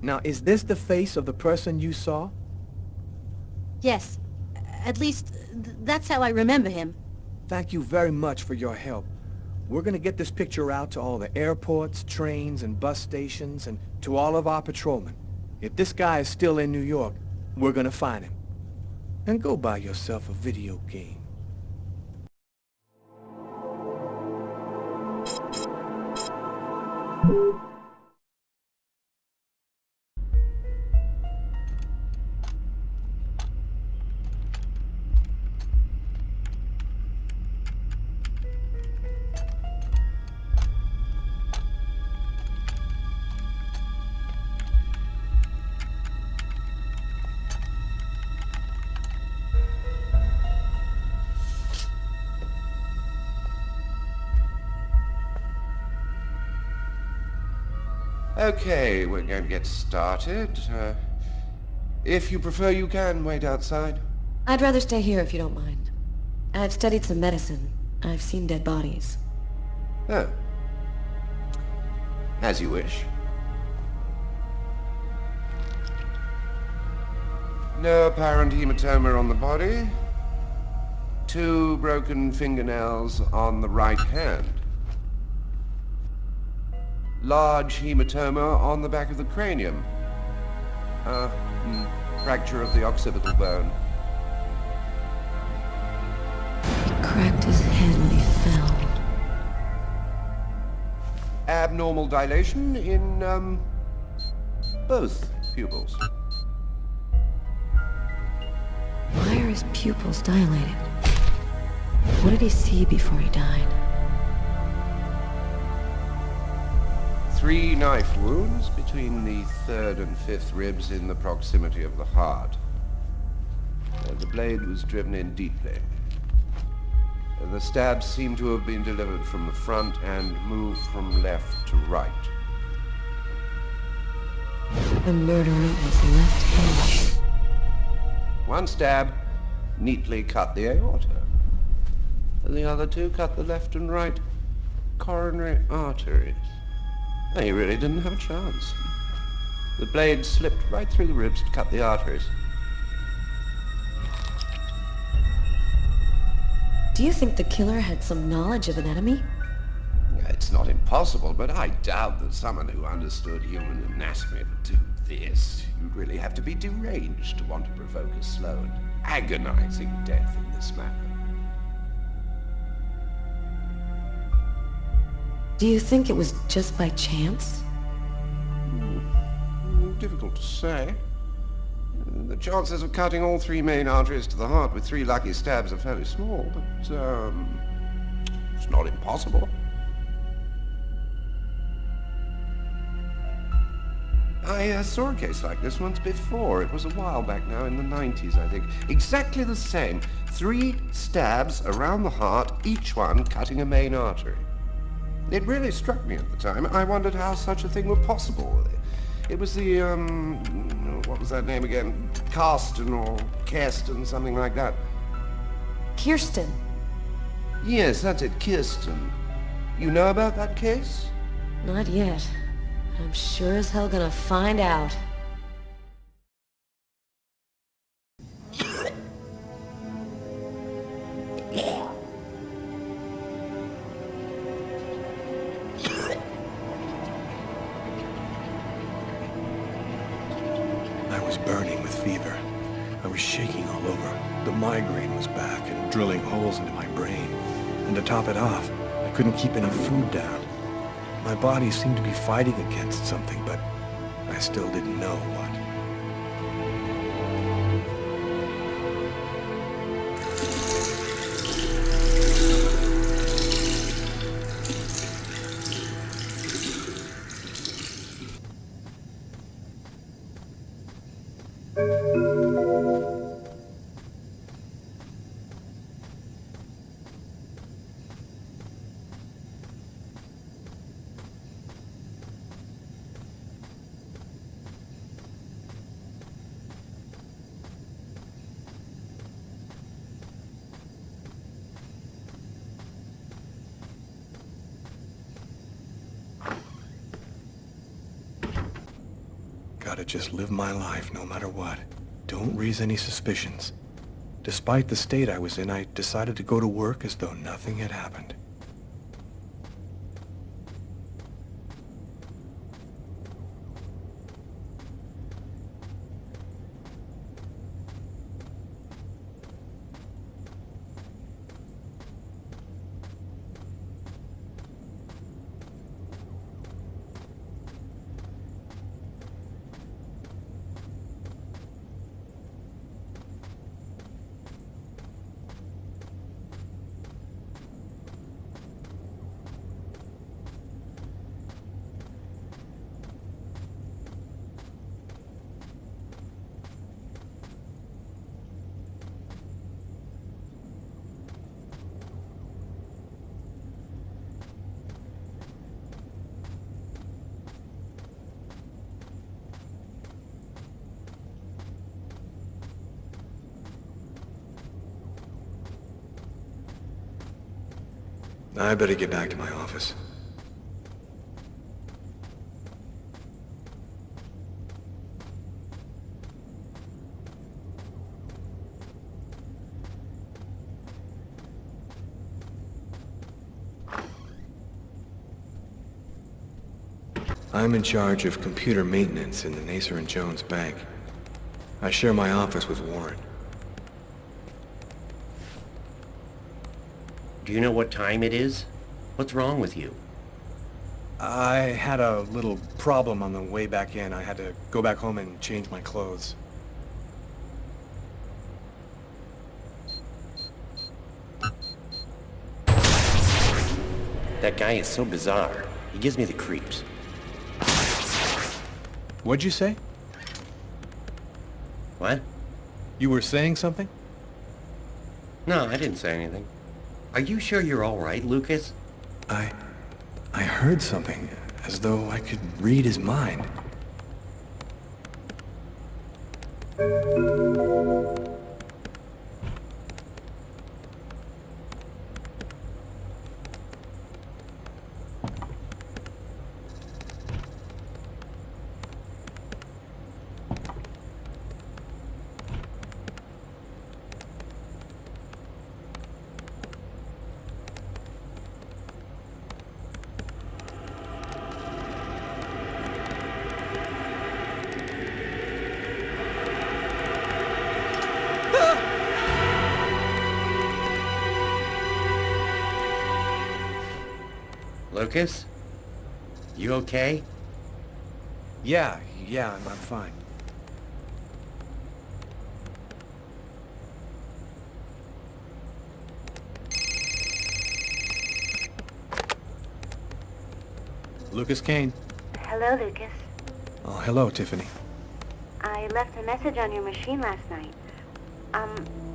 K: Now, is this the face of the person you saw?
M: Yes. At least, that's how I remember him.
K: Thank you very much for your help. We're gonna get this picture out to all the airports, trains, and bus stations, and to all of our patrolmen. If this guy is still in New York, we're gonna find him. And go buy yourself a video game.
N: Okay, we're going to get started. If you prefer, you can wait outside.
G: I'd rather stay here if you don't mind. I've studied some medicine. I've seen dead bodies.
N: Oh. As you wish. No apparent hematoma on the body. 2 broken fingernails on the right hand. Large hematoma on the back of the cranium. Fracture of the occipital bone.
G: He cracked his head when he fell.
N: Abnormal dilation in, both pupils.
G: Why are his pupils dilated? What did he see before he died?
N: 3 knife wounds between the 3rd and 5th ribs in the proximity of the heart. The blade was driven in deeply. The stabs seem to have been delivered from the front and moved from left to right.
G: The murderer was left-handed.
N: 1 stab neatly cut the aorta. The other 2 cut the left and right coronary arteries. He really didn't have a chance. The blade slipped right through the ribs to cut the arteries.
G: Do you think the killer had some knowledge of anatomy?
N: It's not impossible, but I doubt that someone who understood human anatomy would do this. You'd really have to be deranged to want to provoke a slow and agonizing death in this manner.
G: Do you think it was just by chance?
N: Difficult to say. The chances of cutting all 3 main arteries to the heart with 3 lucky stabs are fairly small, but, it's not impossible. I saw a case like this once before. It was a while back now, in the 90s, I think. Exactly the same. 3 stabs around the heart, each one cutting a main artery. It really struck me at the time. I wondered how such a thing were possible. It was the, what was that name again? Karsten or Kirsten, something like that.
G: Kirsten?
N: Yes, that's it, Kirsten. You know about that case?
G: Not yet. But I'm sure as hell gonna find out.
B: I was burning with fever. I was shaking all over. The migraine was back and drilling holes into my brain. And to top it off, I couldn't keep any food down. My body seemed to be fighting against something, but I still didn't know what. gotta just live my life no matter what. Don't raise any suspicions. Despite the state I was in, I decided to go to work as though nothing had happened. I better get back to my office. I'm in charge of computer maintenance in the Nacer and Jones Bank. I share my office with Warren.
J: Do you know what time it is? What's wrong with you?
B: I had a little problem on the way back in. I had to go back home and change my clothes.
J: That guy is so bizarre. He gives me the creeps.
B: What'd you say?
J: What?
B: You were saying something?
J: No, I didn't say anything. Are you sure you're all right, Lucas?
B: I heard something, as though I could read his mind.
J: Lucas? You okay?
B: Yeah, I'm fine. Lucas Kane.
F: Hello, Lucas.
B: Oh, hello, Tiffany.
F: I left a message on your machine last night.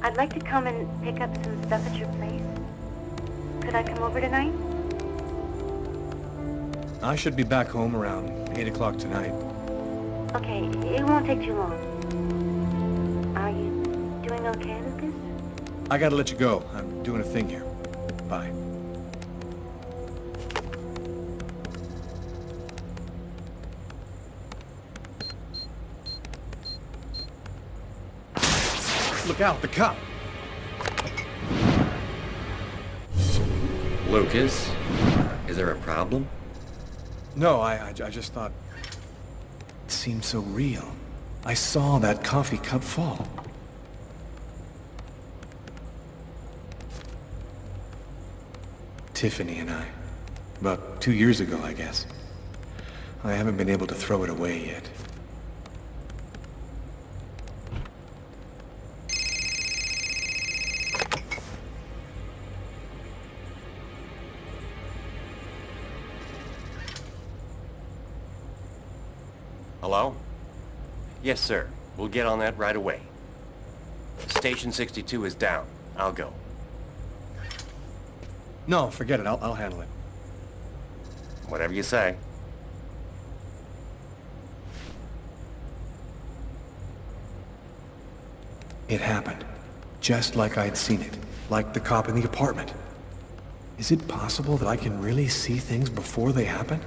F: I'd like to come and pick up some stuff at your place. Could I come over tonight?
B: I should be back home around 8 o'clock tonight.
F: Okay, it won't take too long. Are you doing okay, Lucas?
B: I gotta let you go. I'm doing a thing here. Bye. Look out, the cop!
J: Lucas? Is there a problem?
B: No, I just thought... It seemed so real. I saw that coffee cup fall. Tiffany and I. About 2 years ago, I guess. I haven't been able to throw it away yet.
J: Hello? Yes, sir. We'll get on that right away. Station 62 is down. I'll go.
B: No, forget it. I'll handle it.
J: Whatever you say.
B: It happened. Just like I'd seen it. Like the cop in the apartment. Is it possible that I can really see things before they happen?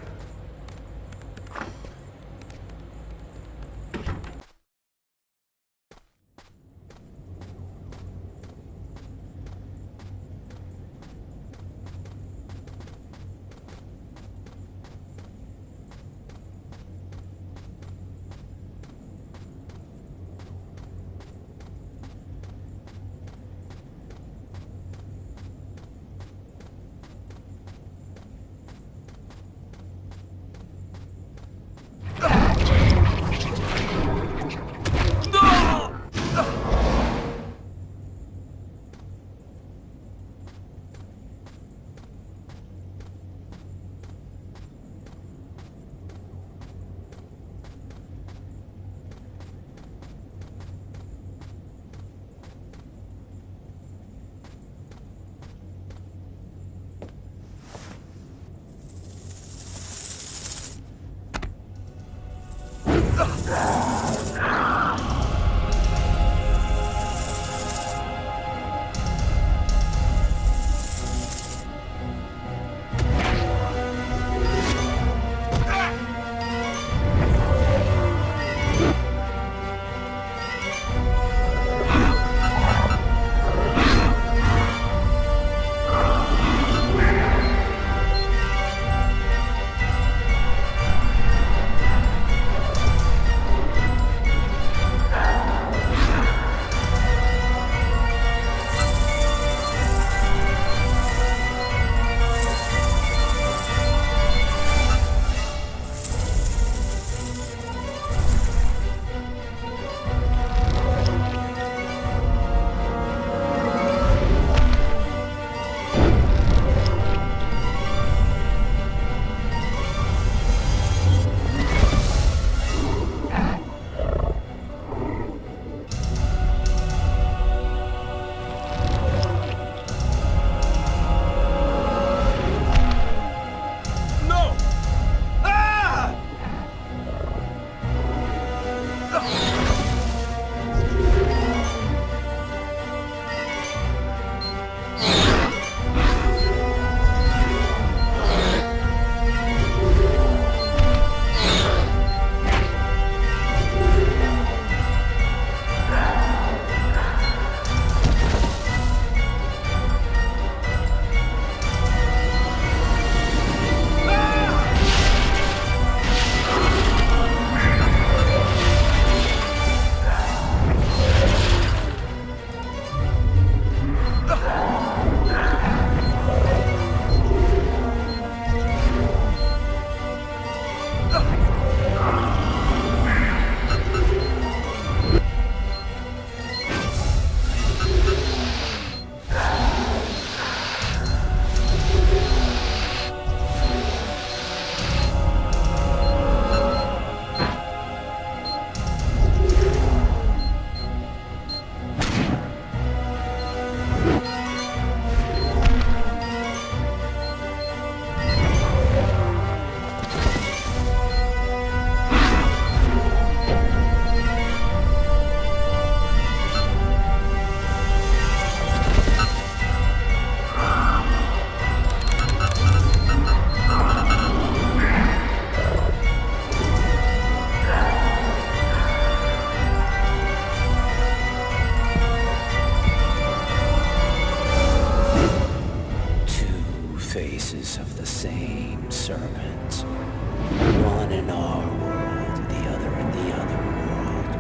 H: in our world, the other in the other world.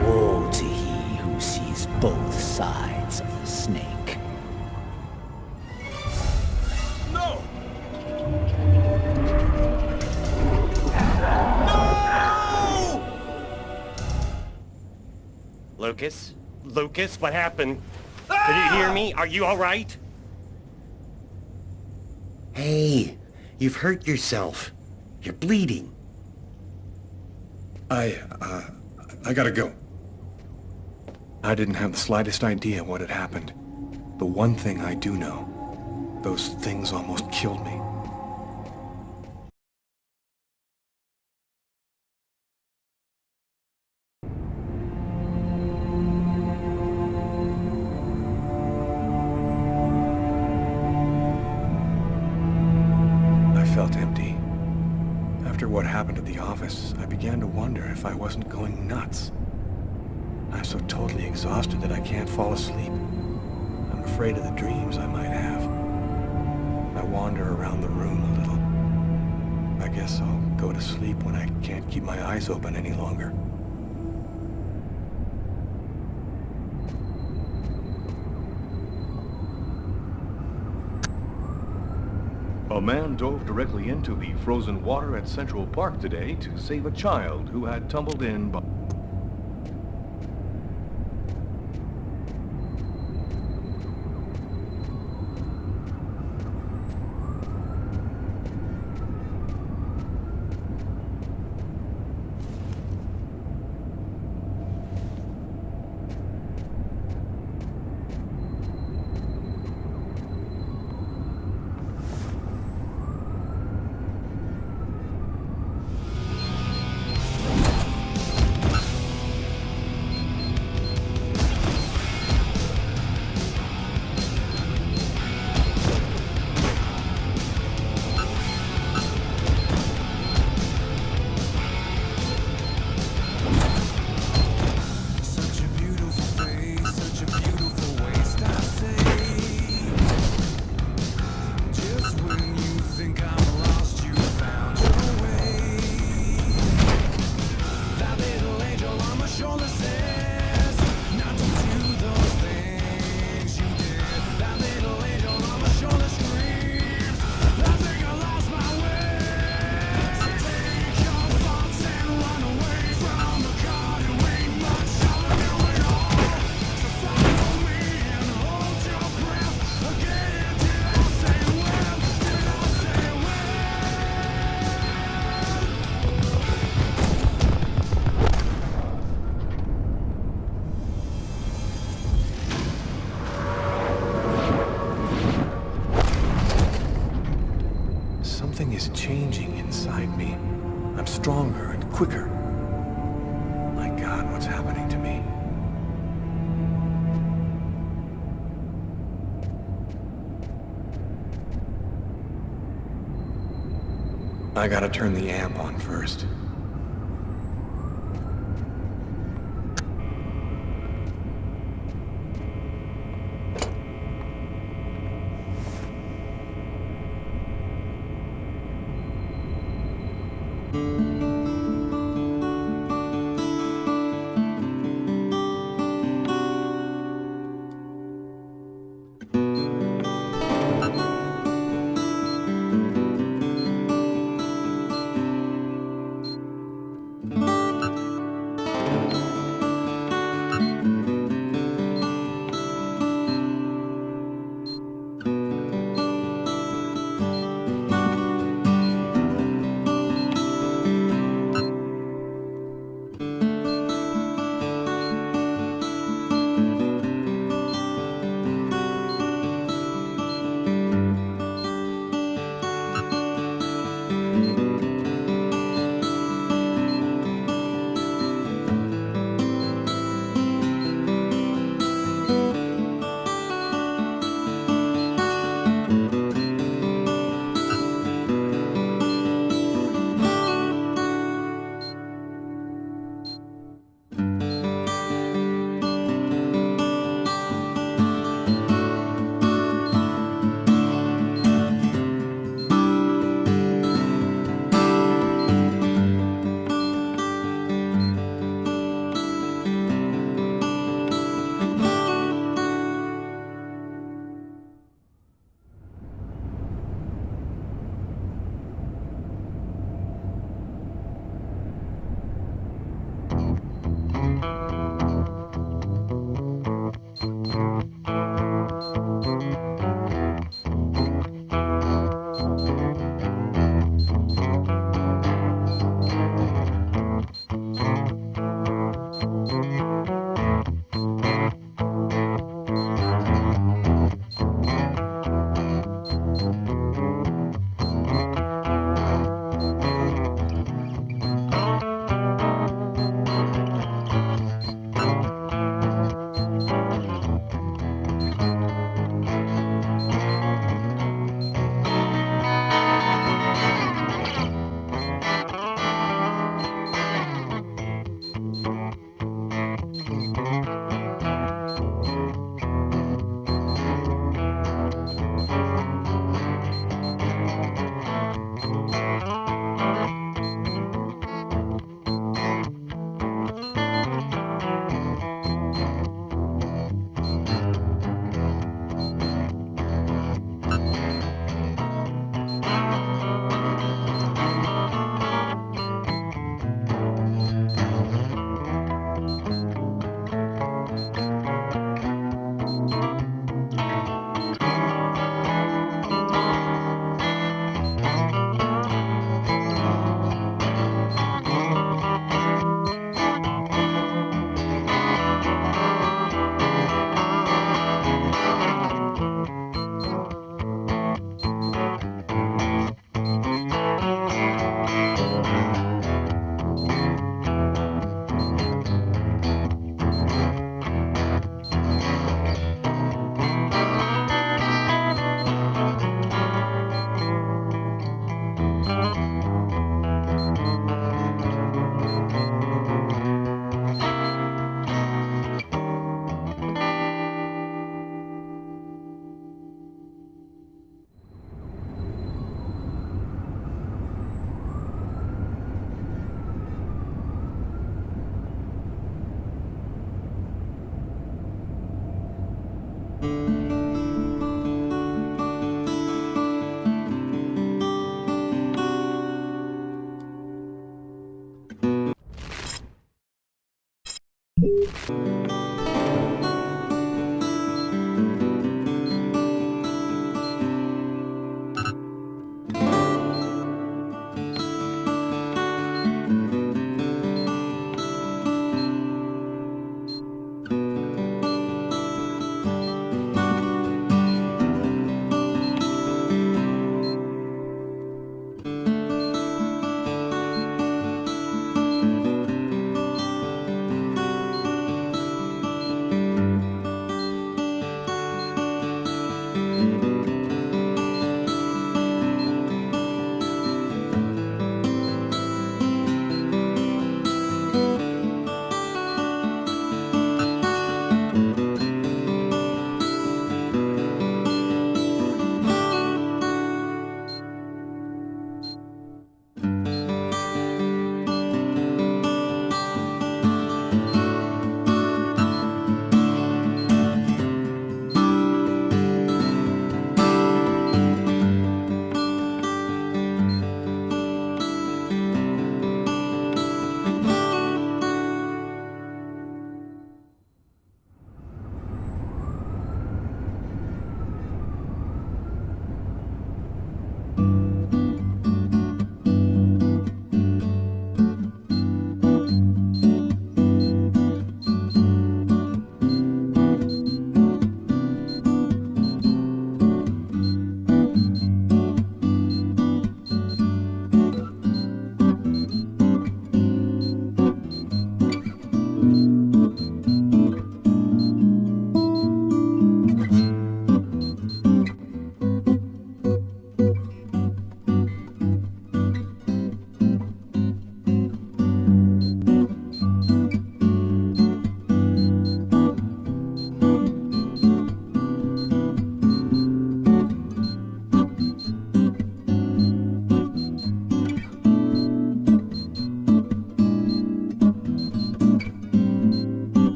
H: Woe to he who sees both sides of the snake.
C: No!
O: Lucas? Lucas, what happened? Can you hear me? Are you all right?
J: Hey, you've hurt yourself. You're bleeding.
B: I gotta go. I didn't have the slightest idea what had happened. The one thing I do know, those things almost killed me. I felt empty. After what happened at the office, I began to wonder if I wasn't going nuts. I'm so totally exhausted that I can't fall asleep. I'm afraid of the dreams I might have. I wander around the room a little. I guess I'll go to sleep when I can't keep my eyes open any longer.
P: A man dove directly into the frozen water at Central Park today to save a child who had tumbled in by...
B: Something is changing inside me. I'm stronger and quicker. My God, what's happening to me? I gotta turn the amp on first.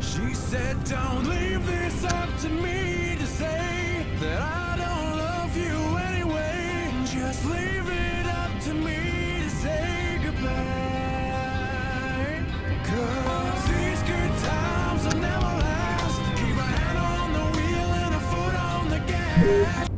Q: She said, don't leave this up to me to say that I don't love you anyway. Just leave it up to me to say goodbye. 'Cause these good times will never last. Keep a hand on the wheel and a foot on the gas.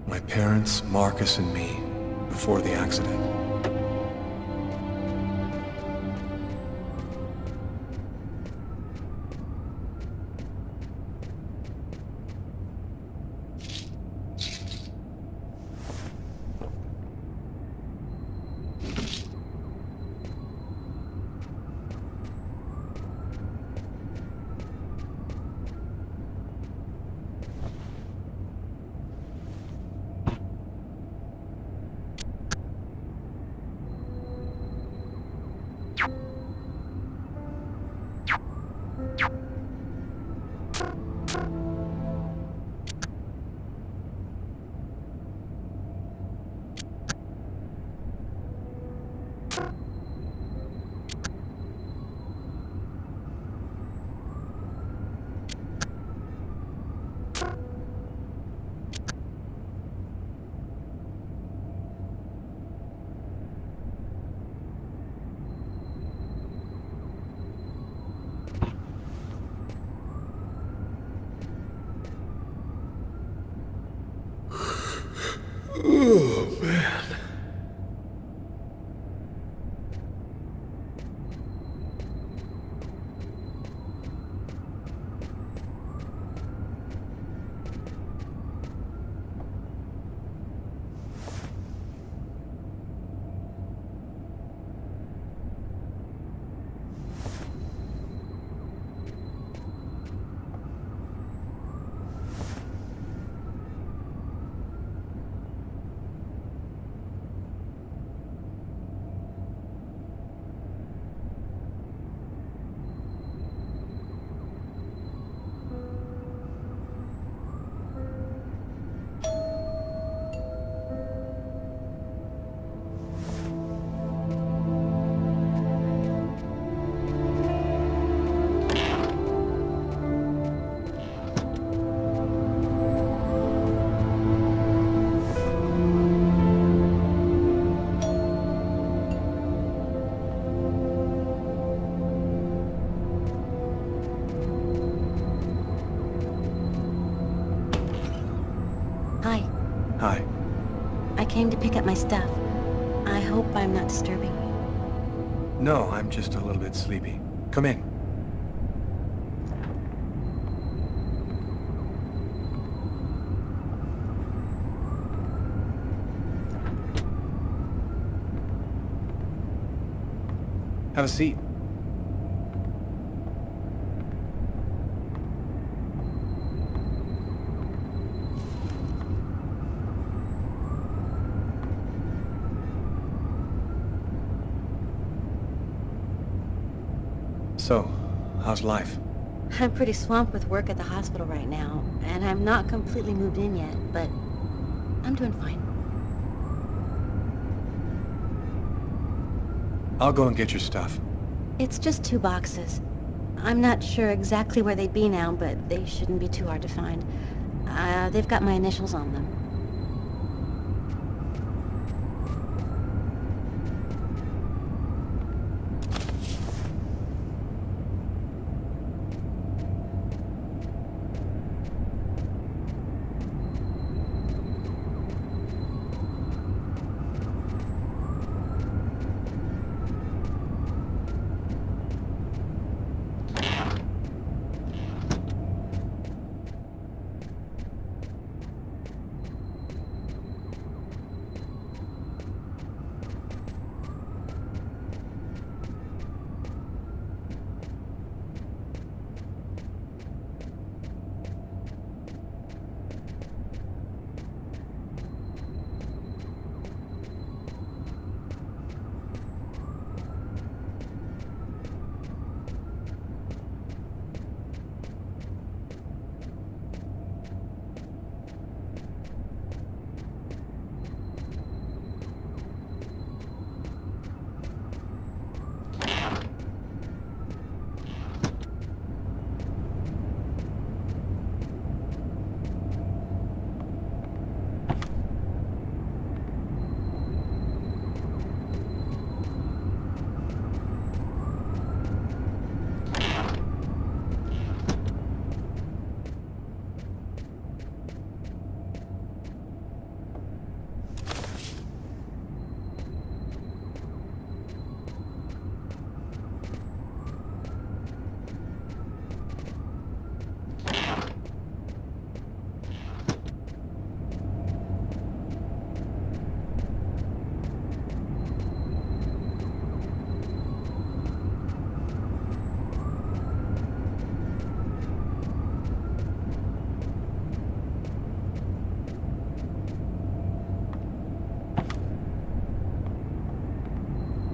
B: My parents, Marcus, and me, before the accident.
M: my stuff. I hope I'm not disturbing you.
B: No, I'm just a little bit sleepy. Come in. Have a seat. So, how's life?
M: I'm pretty swamped with work at the hospital right now, and I'm not completely moved in yet, but I'm doing fine.
B: I'll go and get your stuff.
M: It's just 2 boxes. I'm not sure exactly where they'd be now, but they shouldn't be too hard to find. They've got my initials on them.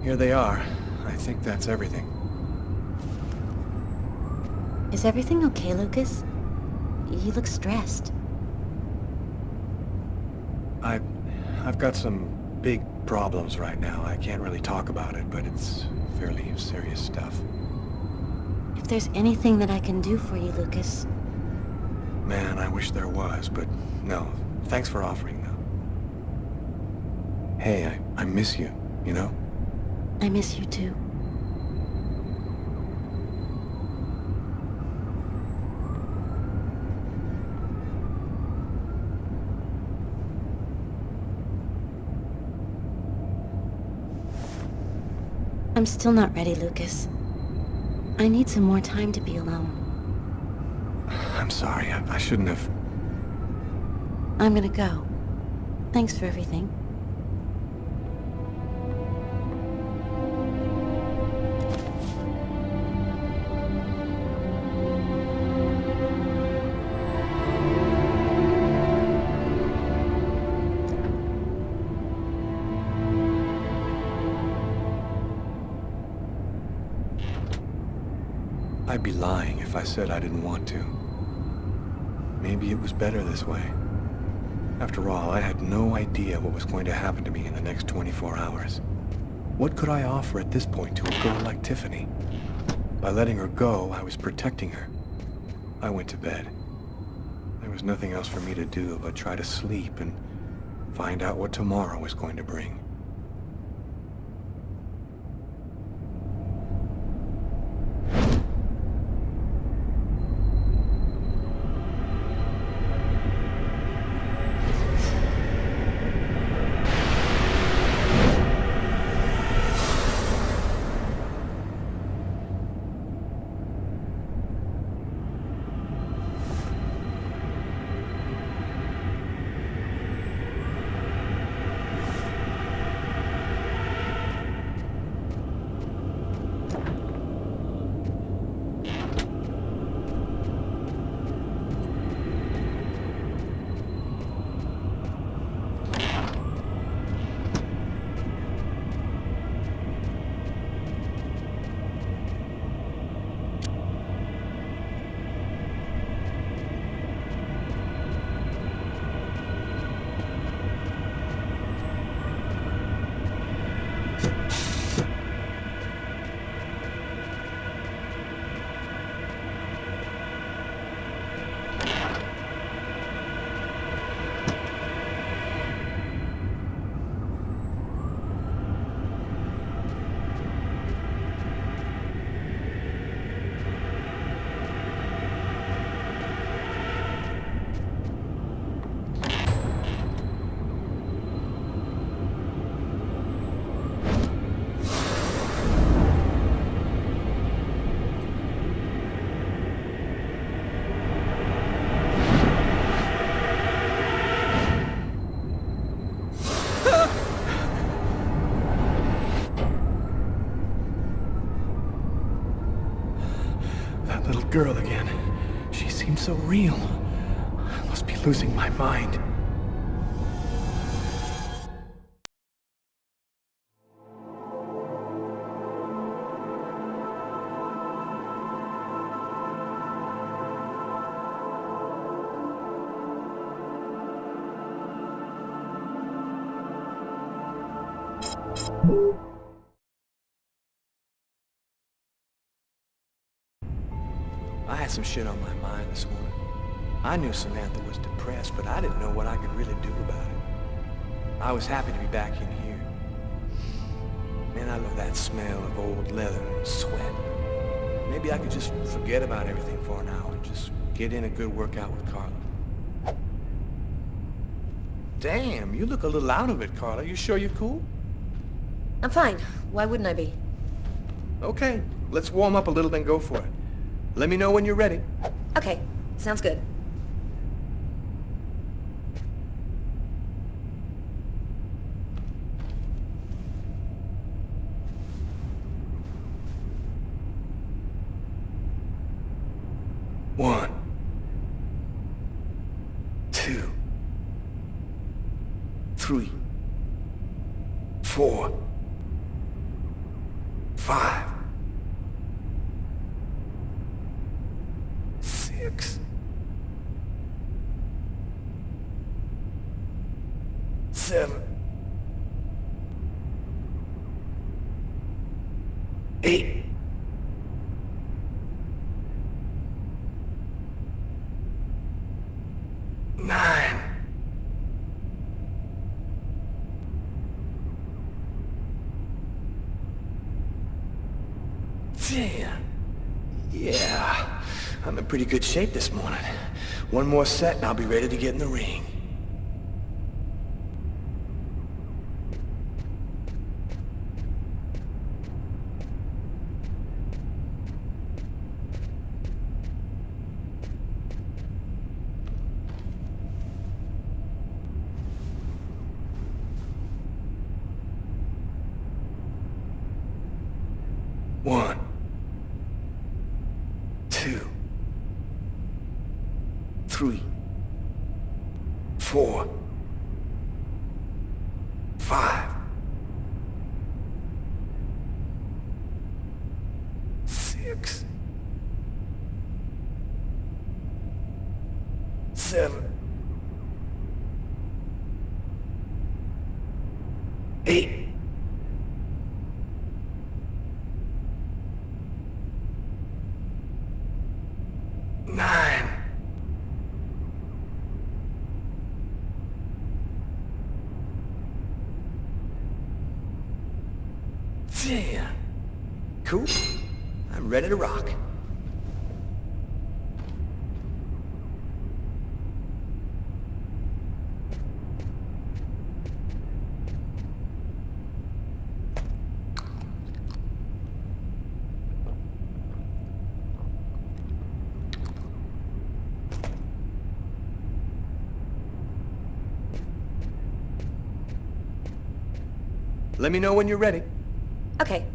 B: Here they are. I think that's everything.
M: Is everything okay, Lucas? You look stressed.
B: I've got some big problems right now. I can't really talk about it, but it's fairly serious stuff.
M: If there's anything that I can do for you, Lucas...
B: Man, I wish there was, but no. Thanks for offering, though. Hey, I miss you, you know?
M: I miss you too. I'm still not ready, Lucas. I need some more time to be alone.
B: I'm sorry, I shouldn't have...
M: I'm gonna go. Thanks for everything.
B: I'd be lying if I said I didn't want to. Maybe it was better this way. After all, I had no idea what was going to happen to me in the next 24 hours. What could I offer at this point to a girl like Tiffany? By letting her go, I was protecting her. I went to bed. There was nothing else for me to do but try to sleep and find out what tomorrow was going to bring. girl again. She seemed so real. I must be losing my mind. I had some shit on my mind this morning. I knew Samantha was depressed, but I didn't know what I could really do about it. I was happy to be back in here. Man, I love that smell of old leather and sweat. Maybe I could just forget about everything for an hour and just get in a good workout with Carla. Damn, you look a little out of it, Carla. You sure you're cool?
G: I'm fine. Why wouldn't I be?
B: Okay, let's warm up a little, then go for it. Let me know when you're ready.
G: Okay, sounds good.
B: One, two, three, 4, 5, 6, 7, 8, 9. Damn. Yeah, I'm in pretty good shape this morning. One more set and I'll be ready to get in the ring. One, 2, 3, 4, 5, 6, 7, 8. 9. Damn. Cool. I'm ready to rock. Let me know when you're ready.
G: Okay.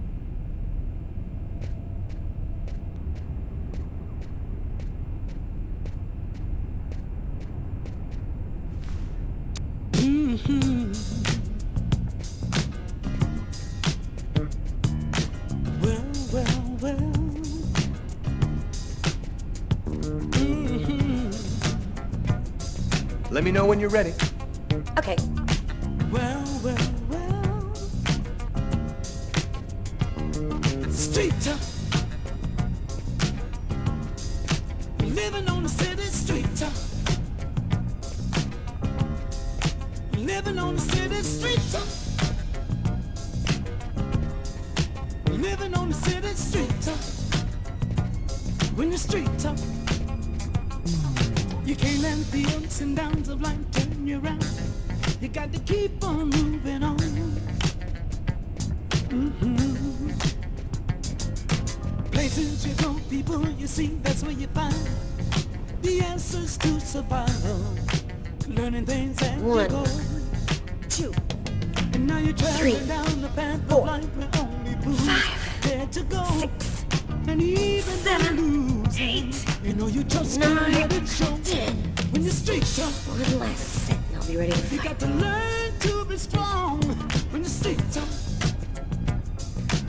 B: Let me know when you're ready.
G: Okay.
Q: Street living on the city street, living on the city street, living on the city street. When you're street, you can't let the ups and downs of life turn you around. You got to keep on moving on. Places you go, people you see, that's where you find the answers to survival. Learning things as you go.
G: 2,
Q: and now you're traveling
G: 3,
Q: down the path
G: 4,
Q: of life where only fools
G: 5,
Q: dare to go.
G: 6,
Q: and even
G: 7,
Q: losing,
G: 8,
Q: know you just
G: Nine,
Q: can't let it show.
G: 10.
Q: When the streets are,
G: One last set and I'll be ready to
Q: you
G: fight.
Q: got to learn to be strong. When the streets are,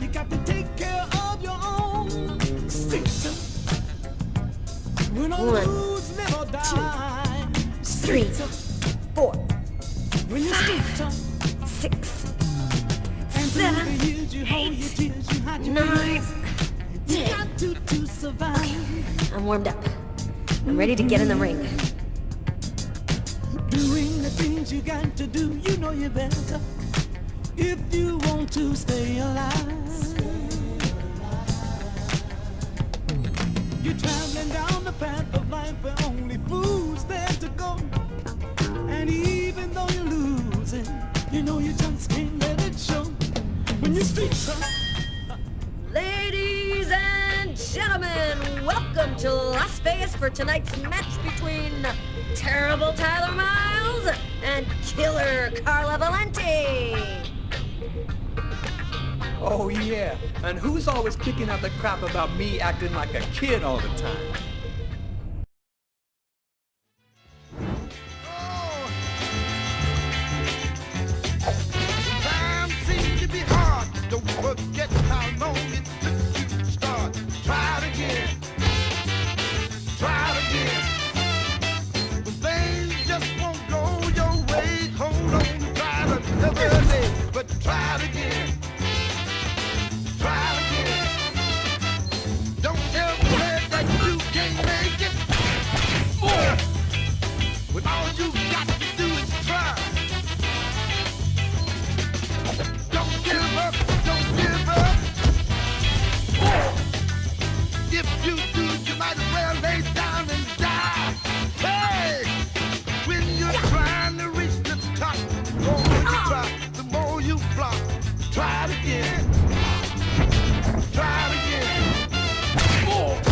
Q: you got to take care of your own. Streets are, when all
G: One,
Q: lose, live or die.
G: 3, 4,
Q: When the streets are,
G: 6,
Q: and through
G: 7,
Q: the years you hold your tears, you hide your
G: 9,
Q: fears. You got to survive.
G: I'm warmed up. I'm ready to get in the ring.
Q: Doing the things you got to do, you know you better. If you want to stay alive. You're traveling down the path of life where only fools dare to go. And even though you're losing, you know you just can't let it show. When your streets are,
G: Ladies and gentlemen, welcome to Las Vegas for tonight's match between Terrible Tyler Miles and Killer Carla Valenti.
K: Oh yeah, and who's always kicking out the crap about me acting like a kid all the time?
Q: time seems to be hard. Don't forget how long it took you to start. Try it again. Try it again. When things just won't go your way, hold on, try it another day. But try it again. Try it again. Don't ever let that you can't make it. When all you got to do is try. Don't give up, don't give up. If you do, you might as well lay down and die. Hey! When you're trying to reach the top, the more you try, the more you flop. Try it again. Try it again.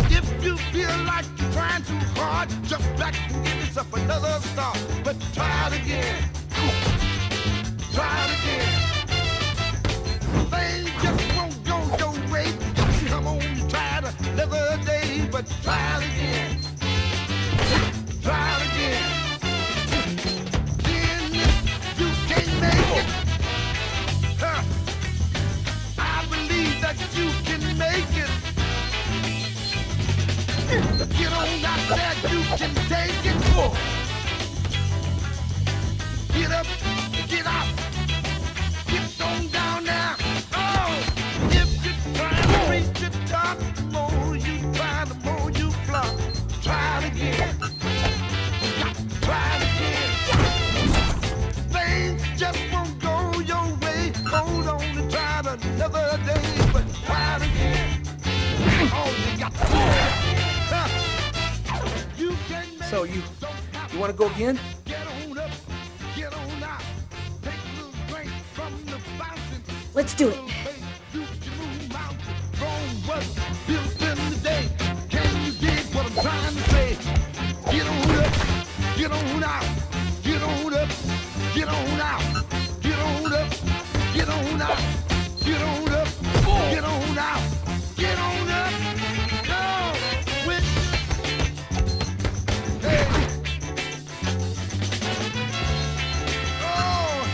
Q: If you feel like you're trying too hard, jump back and give yourself another start. But try it again. Try it again. Things just won't go your way. Come on, try it another day, but try it again. Try it again. Then if you can't make it, I believe that you can make it. Get on out there, you can take it. Get up, get out. Get on down now. Oh, if you're trying to reach the top, the more you try, the more you flop. Try it again. Try it again. Things just won't go your way. Hold on and try it another day, but try it again. Oh, you got to do it. You can make
K: So you want to go again?
Q: Get on up, get on out. Take a little drink from the fountain.
G: Let's do it.
Q: Rome was built in the day. Can you dig what I'm trying to say? Get on up, get on out. Get on up, get on out. Get on up, get on out. Get on up, get on out. Get on up. Go with. Hey. Oh.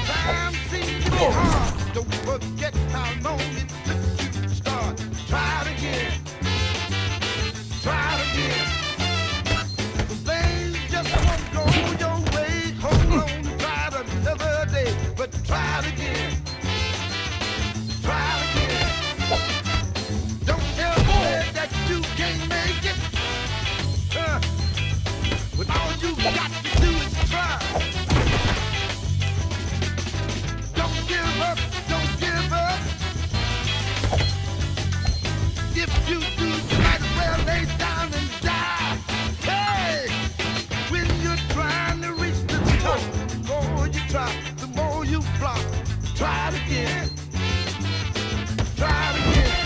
Q: Time seems to be hard. Don't forget how long it took you to start. Try it again. Try it again. The things just won't go your way. Hold on, try it another day. But try it again. Try it again. Don't ever say that you can't make it. When all you got to do is try. Don't give up, don't give up. If you do, you might as well lay down and die. Hey! When you're trying to reach the top, the more you try, the more you flop. Try it again. Try it again.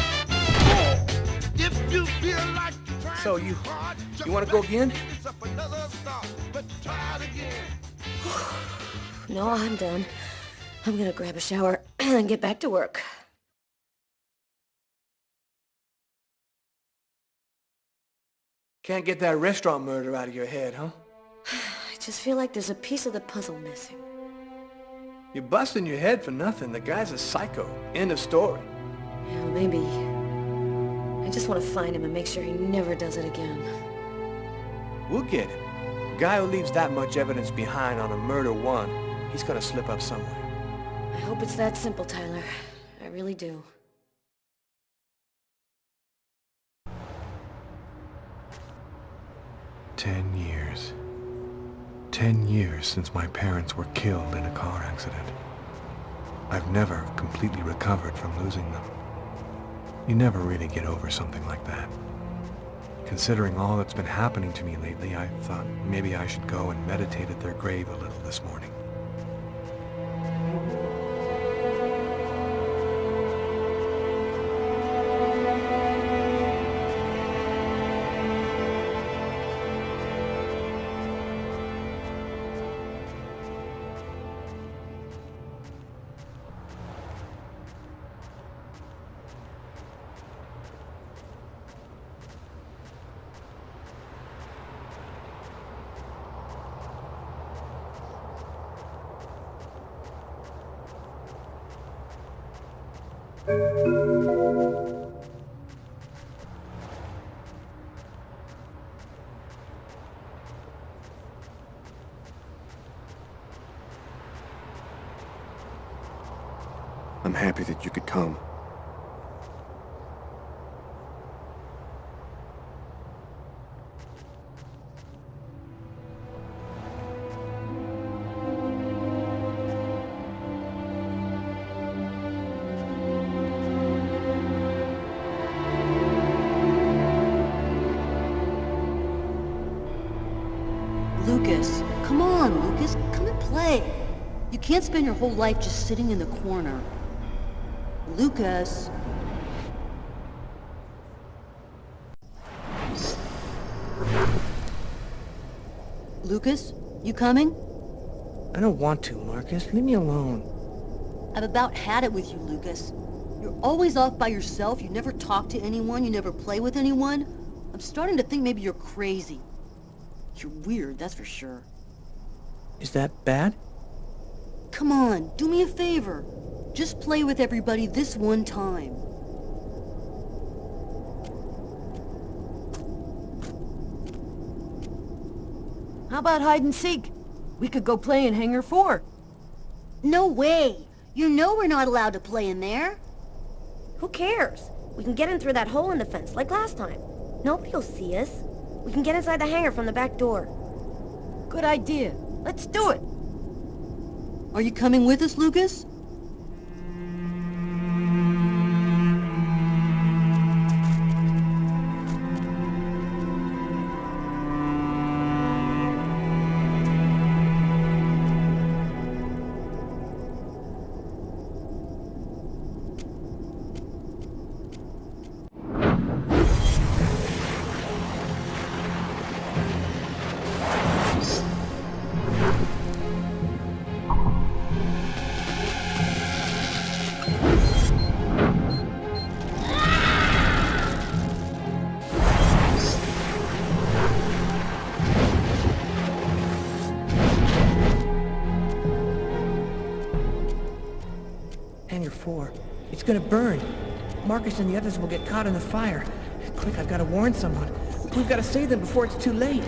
Q: If you feel like you're trying
K: So you want to go again?
Q: another start, but try it again.
G: No, I'm done. I'm gonna grab a shower and get back to work.
B: Can't get that restaurant murder out of your head, huh?
G: I just feel like there's a piece of the puzzle missing.
B: You're busting your head for nothing. The guy's a psycho. End of story.
G: Yeah, maybe. I just want to find him and make sure he never does it again.
B: We'll get him. A guy who leaves that much evidence behind on a murder one, he's gonna slip up somewhere.
G: I hope it's that simple, Tyler. I really do.
B: "10 years. 10 years since my parents were killed in a car accident. I've never completely recovered from losing them. You never really get over something like that. Considering all that's been happening to me lately, I thought maybe I should go and meditate at their grave a little this morning."
L: I'm happy that you could come.
R: Lucas, come on, Lucas. Come and play. You can't spend your whole life just sitting in the corner. Lucas. Lucas, you coming?
K: I don't want to, Marcus. Leave me alone.
R: I've about had it with you, Lucas. You're always off by yourself. You never talk to anyone. You never play with anyone. I'm starting to think maybe you're crazy. You're weird, that's for sure.
K: Is that bad?
R: Come on, do me a favor. Just play with everybody this one time.
S: How about hide and seek? We could go play in Hangar 4.
R: No way! You know we're not allowed to play in there.
T: Who cares? We can get in through that hole in the fence, like last time. Nobody'll see us. We can get inside the hangar from the back door.
S: Good idea. Let's do it.
R: Are you coming with us, Lucas?
K: Hangar 4. It's gonna burn. Marcus and the others will get caught in the fire. Quick, I've gotta warn someone. We've gotta save them before it's too late.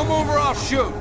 Q: Don't move or I'll shoot!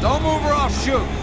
Q: Don't move or I'll shoot!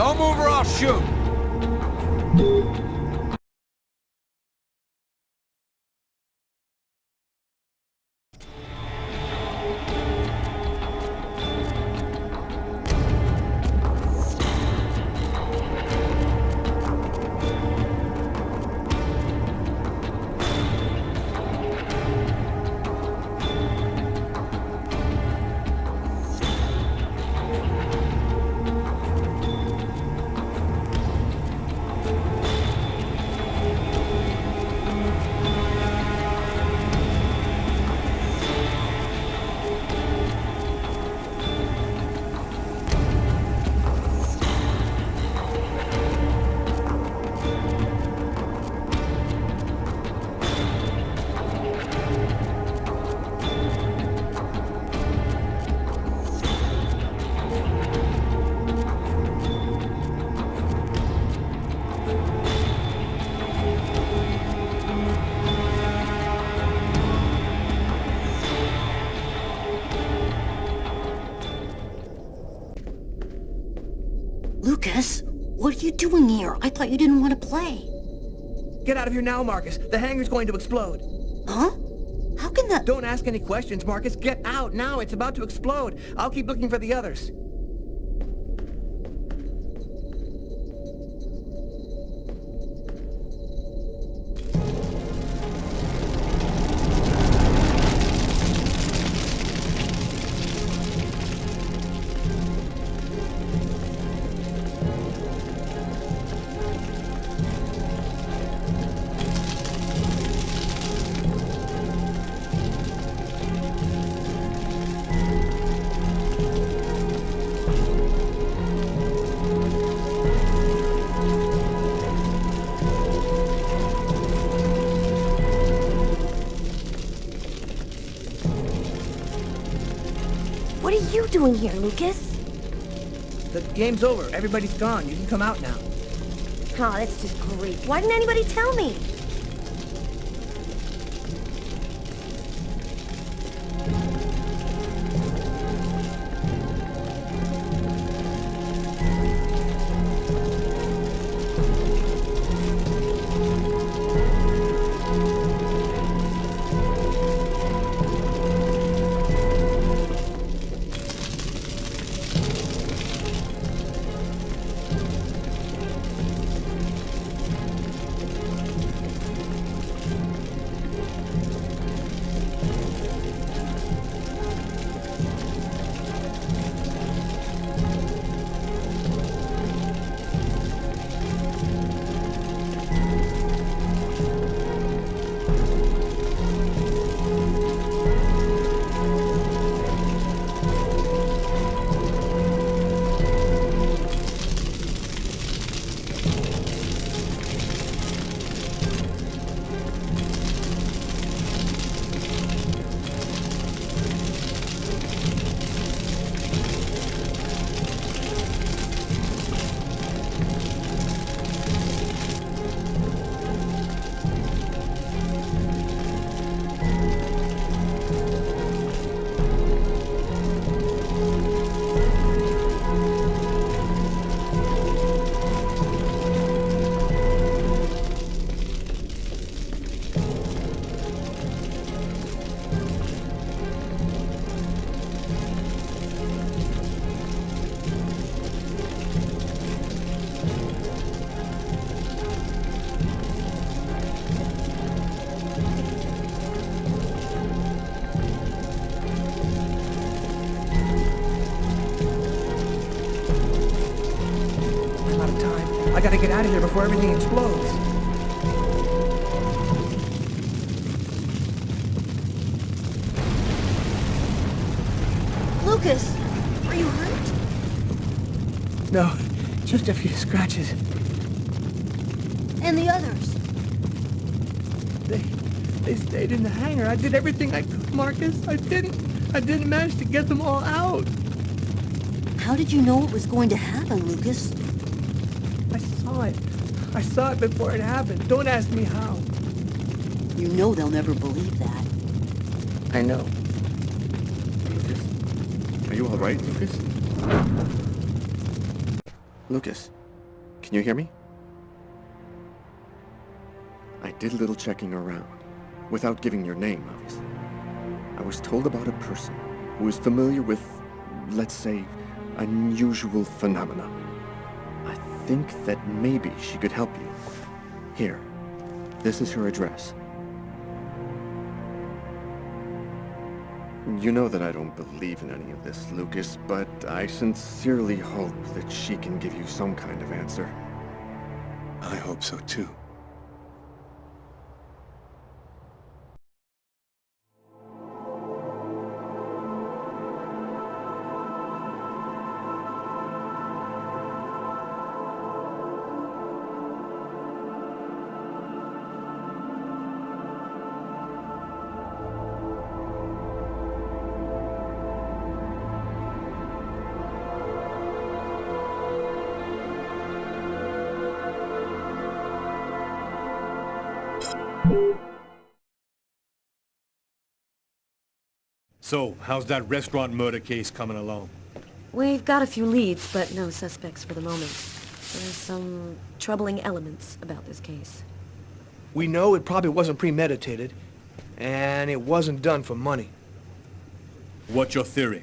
K: Don't move or I'll shoot.
R: Lucas, what are you doing here? I thought you didn't want to play.
K: Get out of here now, Marcus. The hangar's going to explode.
R: Huh? How can that...
K: Don't ask any questions, Marcus. Get out now. It's about to explode. I'll keep looking for the others.
T: What are you doing here, Lucas?
K: The game's over. Everybody's gone. You can come out now.
T: Oh, that's just great. Why didn't anybody tell me? I gotta get out of here before everything explodes.
R: Lucas, are you hurt?
K: No, just a few scratches.
R: And the others?
K: They stayed in the hangar. I did everything I could, Marcus. I didn't manage to get them all out.
R: How did you know it was going to happen, Lucas?
K: I saw it. I saw it before it happened. Don't ask me how.
R: You know they'll never believe that.
K: I know.
L: Lucas? Are you all right, Lucas? Lucas, can you hear me? I did a little checking around, without giving your name, obviously. I was told about a person who is familiar with, let's say, unusual phenomena. I think that maybe she could help you. Here, this is her address. You know that I don't believe in any of this, Lucas, but I sincerely hope that she can give you some kind of answer.
B: I hope so too.
P: So, how's that restaurant murder case coming along?
G: We've got a few leads, but no suspects for the moment. There's some troubling elements about this case.
B: We know it probably wasn't premeditated, and it wasn't done for money.
P: What's your theory?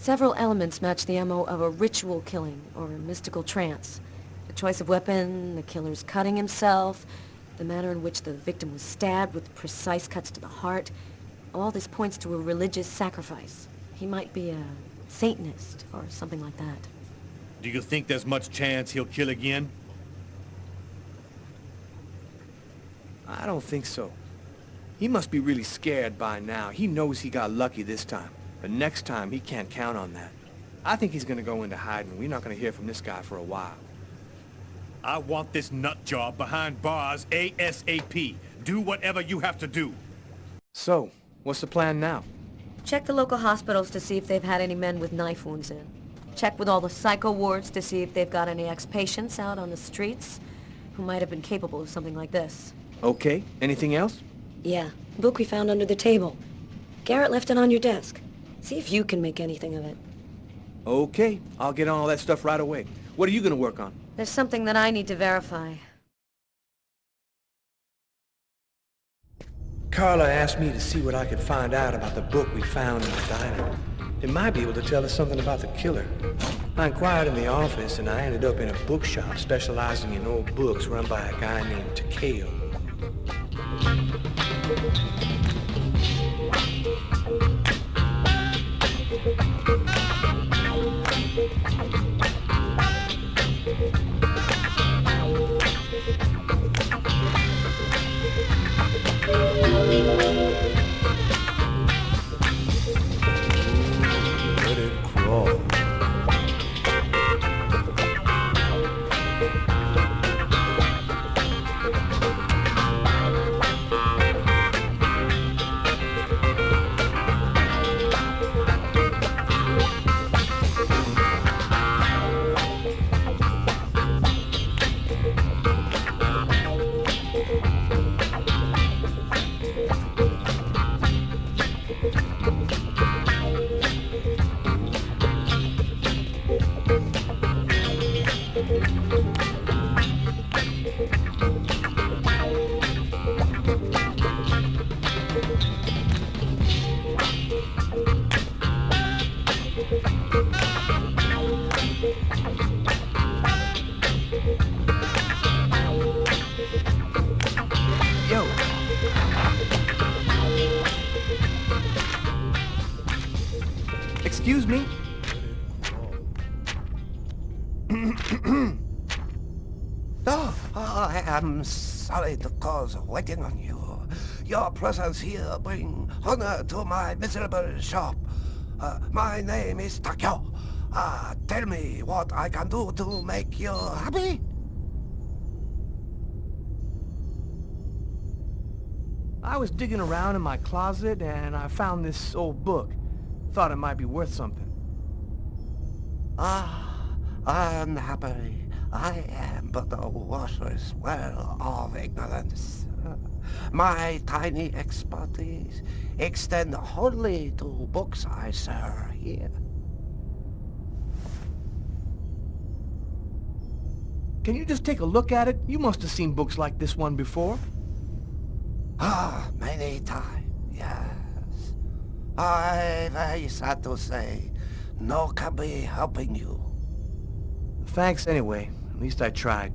G: Several elements match the MO of a ritual killing or a mystical trance. The choice of weapon, the killer's cutting himself, the manner in which the victim was stabbed with precise cuts to the heart. All this points to a religious sacrifice. He might be a Satanist or something like that.
P: Do you think there's much chance he'll kill again?
B: I don't think so. He must be really scared by now. He knows he got lucky this time, but next time he can't count on that. I think he's gonna go into hiding. We're not gonna hear from this guy for a while.
P: I want this nut job behind bars ASAP. Do whatever you have to do.
B: So, what's the plan now?
G: Check the local hospitals to see if they've had any men with knife wounds in. Check with all the psycho wards to see if they've got any ex-patients out on the streets who might have been capable of something like this.
B: Okay, anything else?
G: Yeah, the book we found under the table. Garrett left it on your desk. See if you can make anything of it.
B: Okay, I'll get on all that stuff right away. What are you gonna work on?
G: There's something that I need to verify.
B: Carla asked me to see what I could find out about the book we found in the diner. It might be able to tell us something about the killer. I inquired in the office and I ended up in a bookshop specializing in old books run by a guy named Takeo.
J: Let it crawl.
B: Yo! Excuse me?
N: Oh, I am sorry to cause waiting on you. Your presence here brings honor to my miserable shop. My name is Takeo. Tell me what I can do to make you happy?
B: I was digging around in my closet and I found this old book. Thought it might be worth something.
N: Unhappily, I am but a water's well of ignorance.
H: My tiny expertise extend only to books I sir here.
B: Can you just take a look at it? You must have seen books like this one before.
H: Ah, many times, yes. I very sad to say, no can be helping you.
B: Thanks anyway. At least I tried.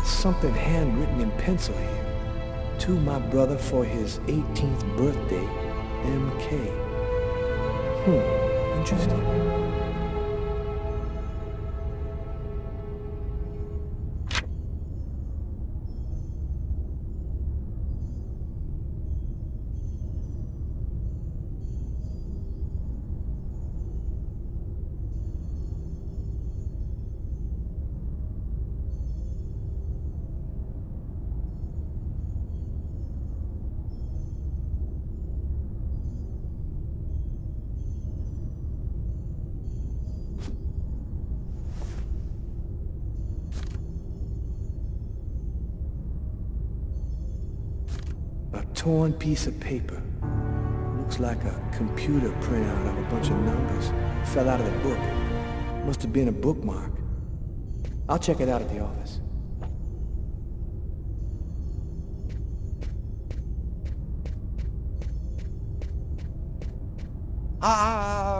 B: Something handwritten in pencil here. To my brother for his 18th birthday, MK. Interesting. A torn piece of paper. Looks like a computer printout of a bunch of numbers. Fell out of the book. Must have been a bookmark. I'll check it out at the office.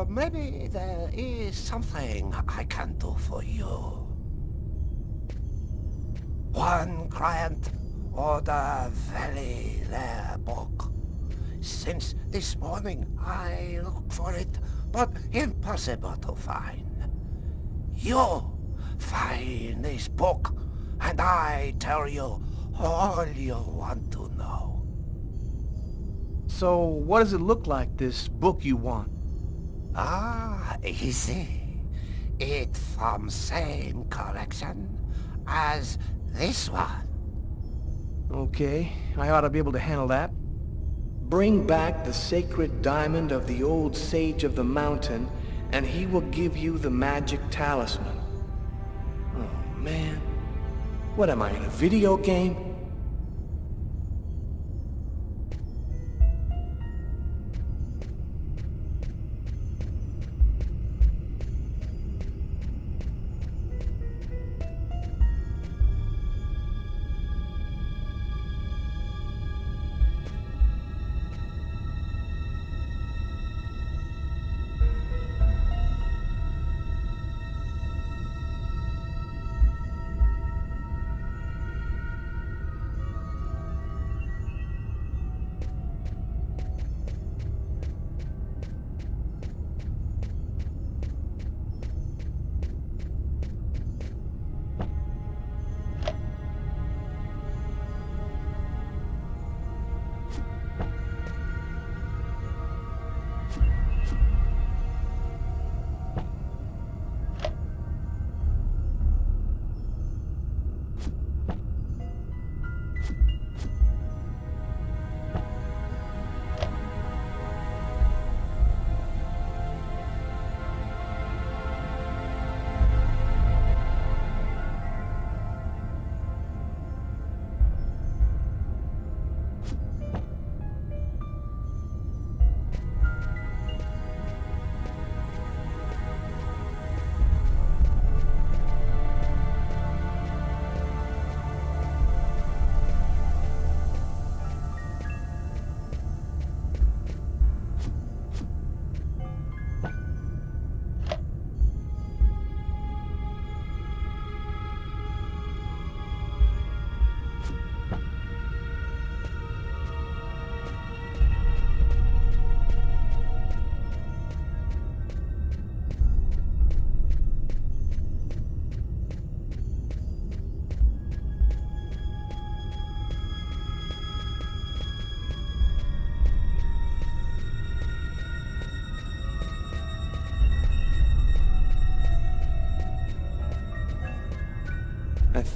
H: Maybe there is something I can do for you. One client order very rare book. Since this morning I look for it, but impossible to find. You find this book, and I tell you all you want to know.
B: So, what does it look like, this book you want?
H: Ah, easy. It from same collection as this one.
B: Okay, I ought to be able to handle that. Bring back the sacred diamond of the old sage of the mountain, and he will give you the magic talisman. Oh, man. What am I, in a video game?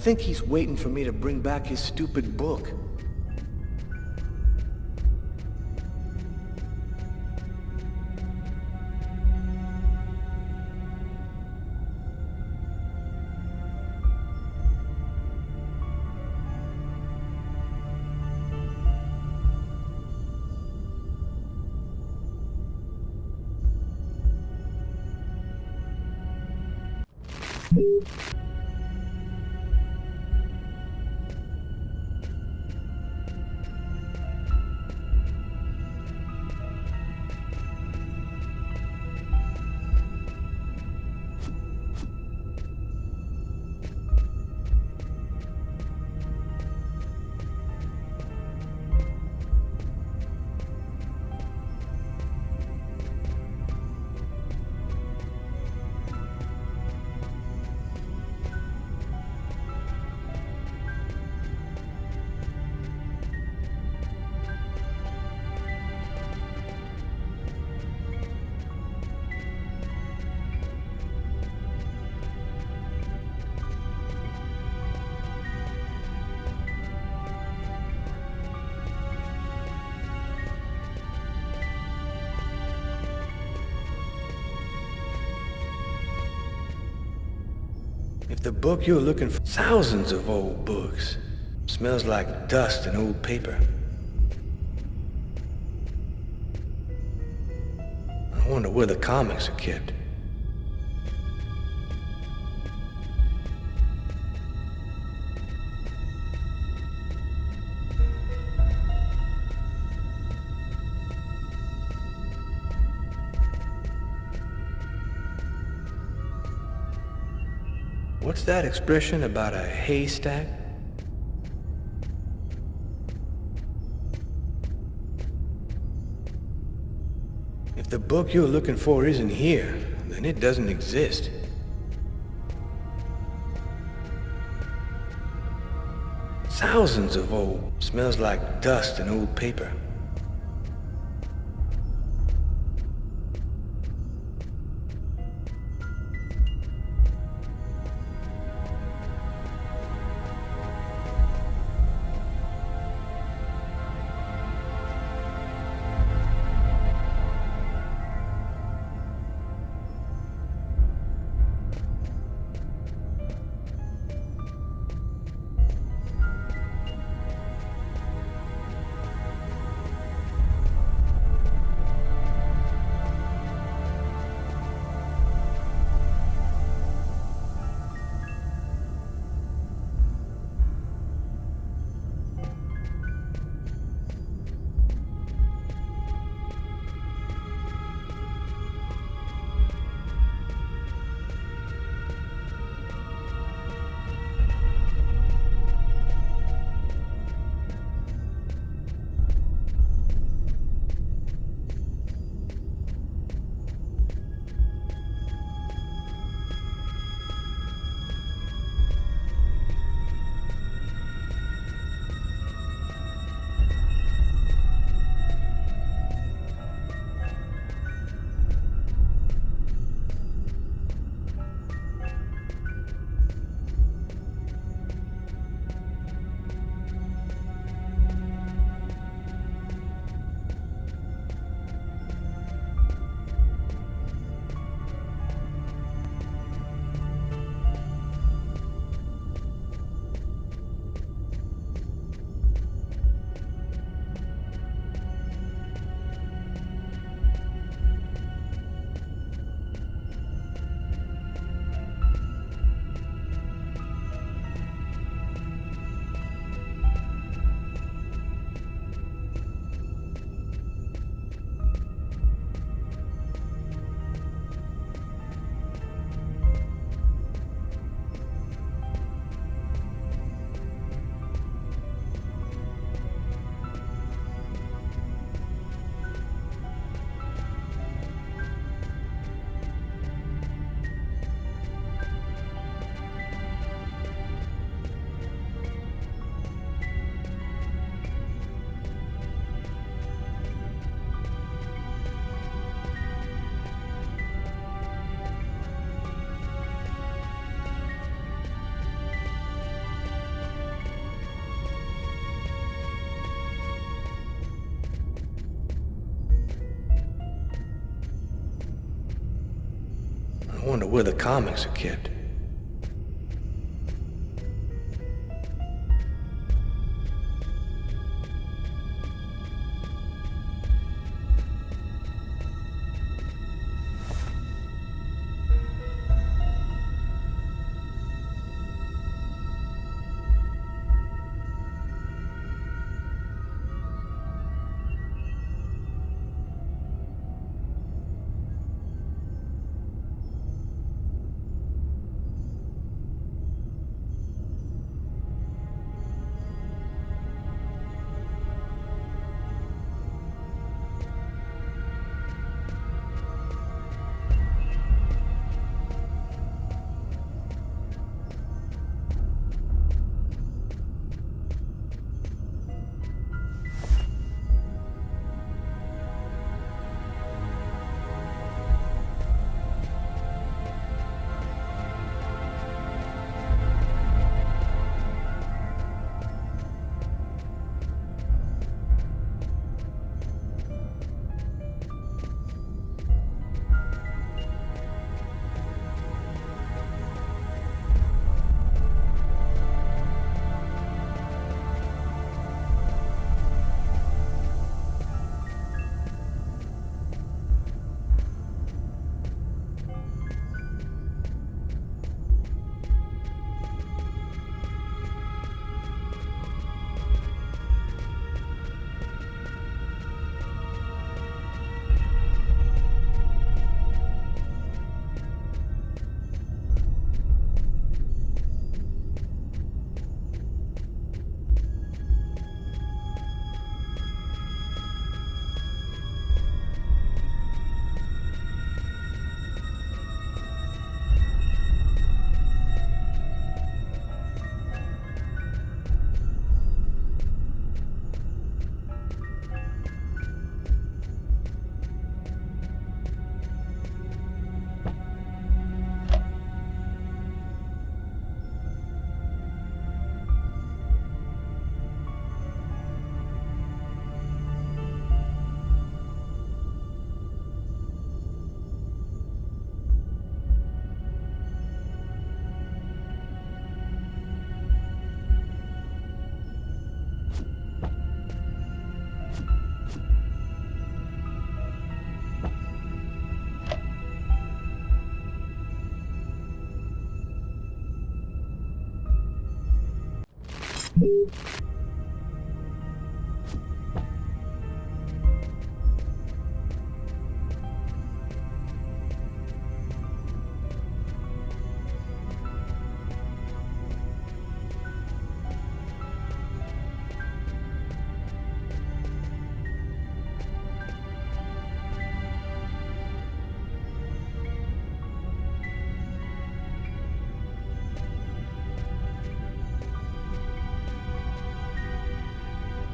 K: think he's waiting for me to bring back his stupid book. If the book you're looking for, thousands of old books. Smells like dust and old paper. I wonder where the comics are kept. What's that expression about a haystack? If the book you're looking for isn't here, then it doesn't exist. Thousands of old. Smells like dust and old paper.
B: I wonder where the comics are kept.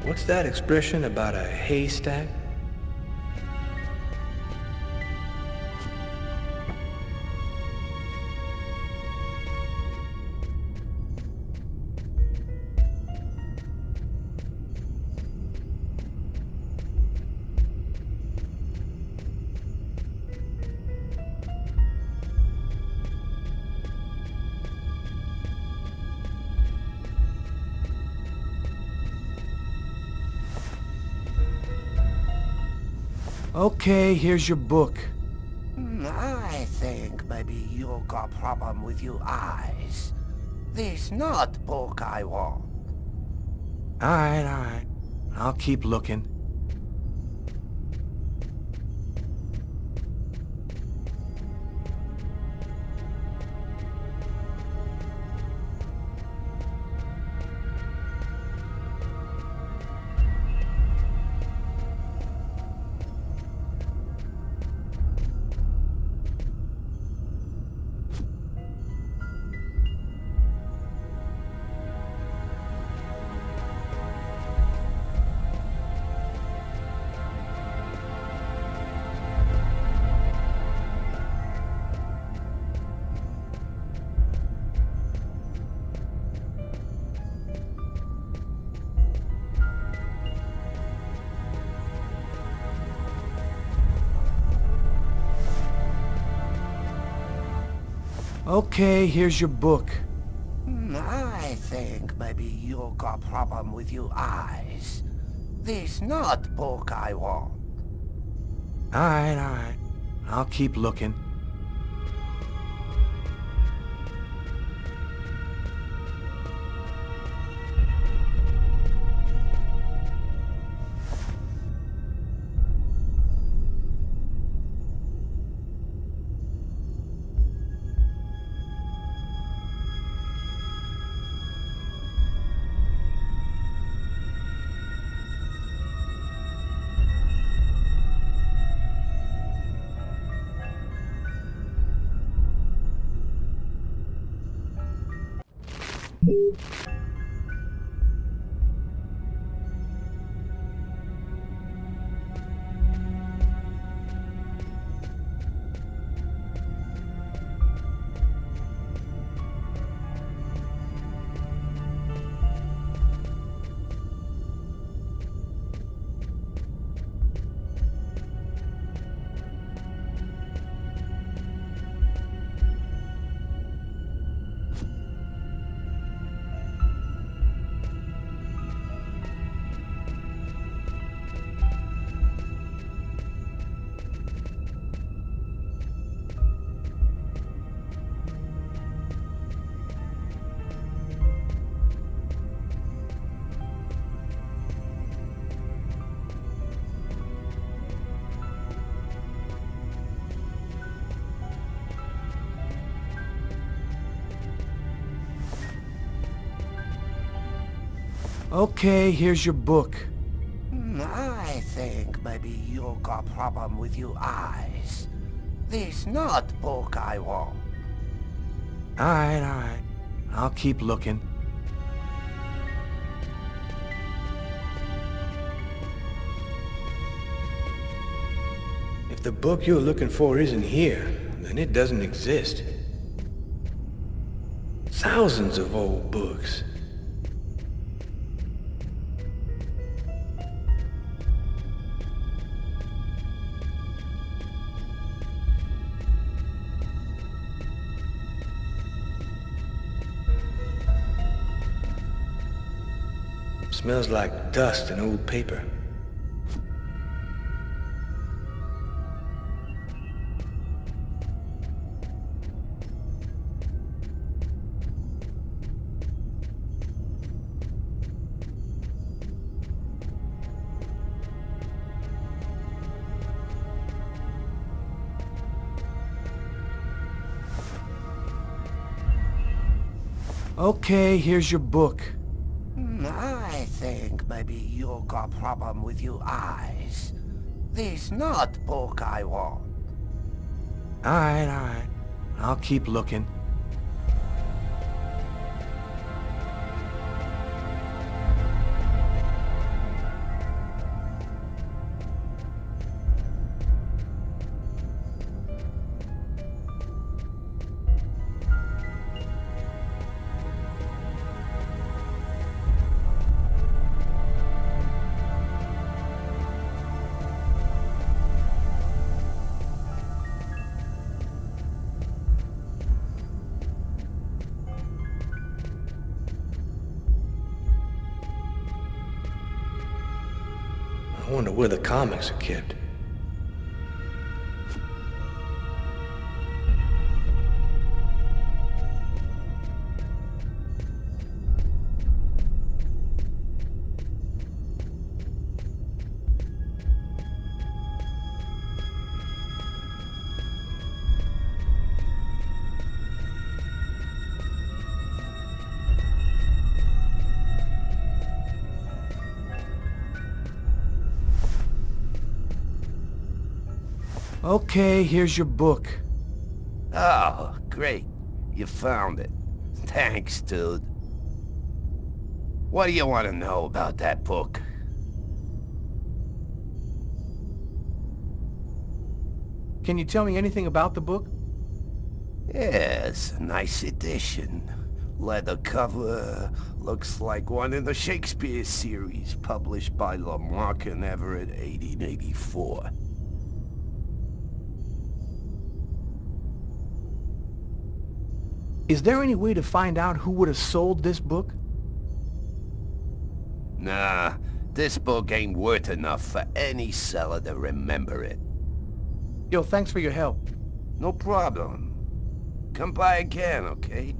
B: What's that expression about a haystack? Okay, here's your book.
H: I think maybe you got problem with your eyes. This not book I want.
B: Alright. I'll keep looking.
K: Okay, here's your book.
H: I think maybe you got problem with your eyes. This not book I want.
K: Alright. I'll keep looking. Okay, here's your book.
H: I think maybe you got problem with your eyes. This not book I want.
K: Alright. I'll keep looking. If the book you're looking for isn't here, then it doesn't exist. Thousands of old books. Smells like dust and old paper. Okay, here's your book.
H: I think maybe you got problem with your eyes. This not book I want.
K: Alright. I'll keep looking. I wonder where the comics are kept. Okay, here's your book.
H: Oh, great. You found it. Thanks, dude. What do you want to know about that book?
K: Can you tell me anything about the book?
H: Yes, a nice edition. Leather cover. Looks like one in the Shakespeare series, published by Lamarck and Everett, 1884.
B: Is there any way to find out who would have sold this book?
H: Nah, this book ain't worth enough for any seller to remember it.
B: Yo, thanks for your help.
H: No problem. Come by again, okay?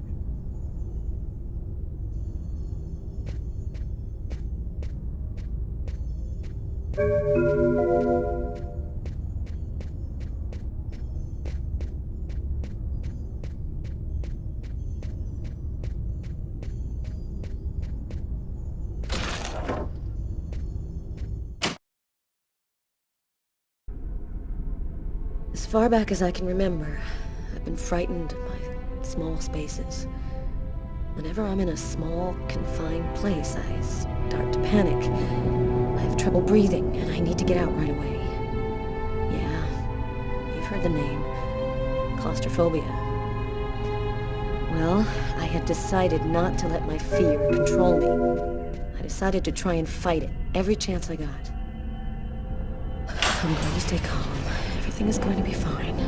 G: As far back as I can remember, I've been frightened by small spaces. Whenever I'm in a small, confined place, I start to panic. I have trouble breathing, and I need to get out right away. Yeah, you've heard the name. Claustrophobia. Well, I had decided not to let my fear control me. I decided to try and fight it every chance I got. I'm going to stay calm. Everything is going to be fine.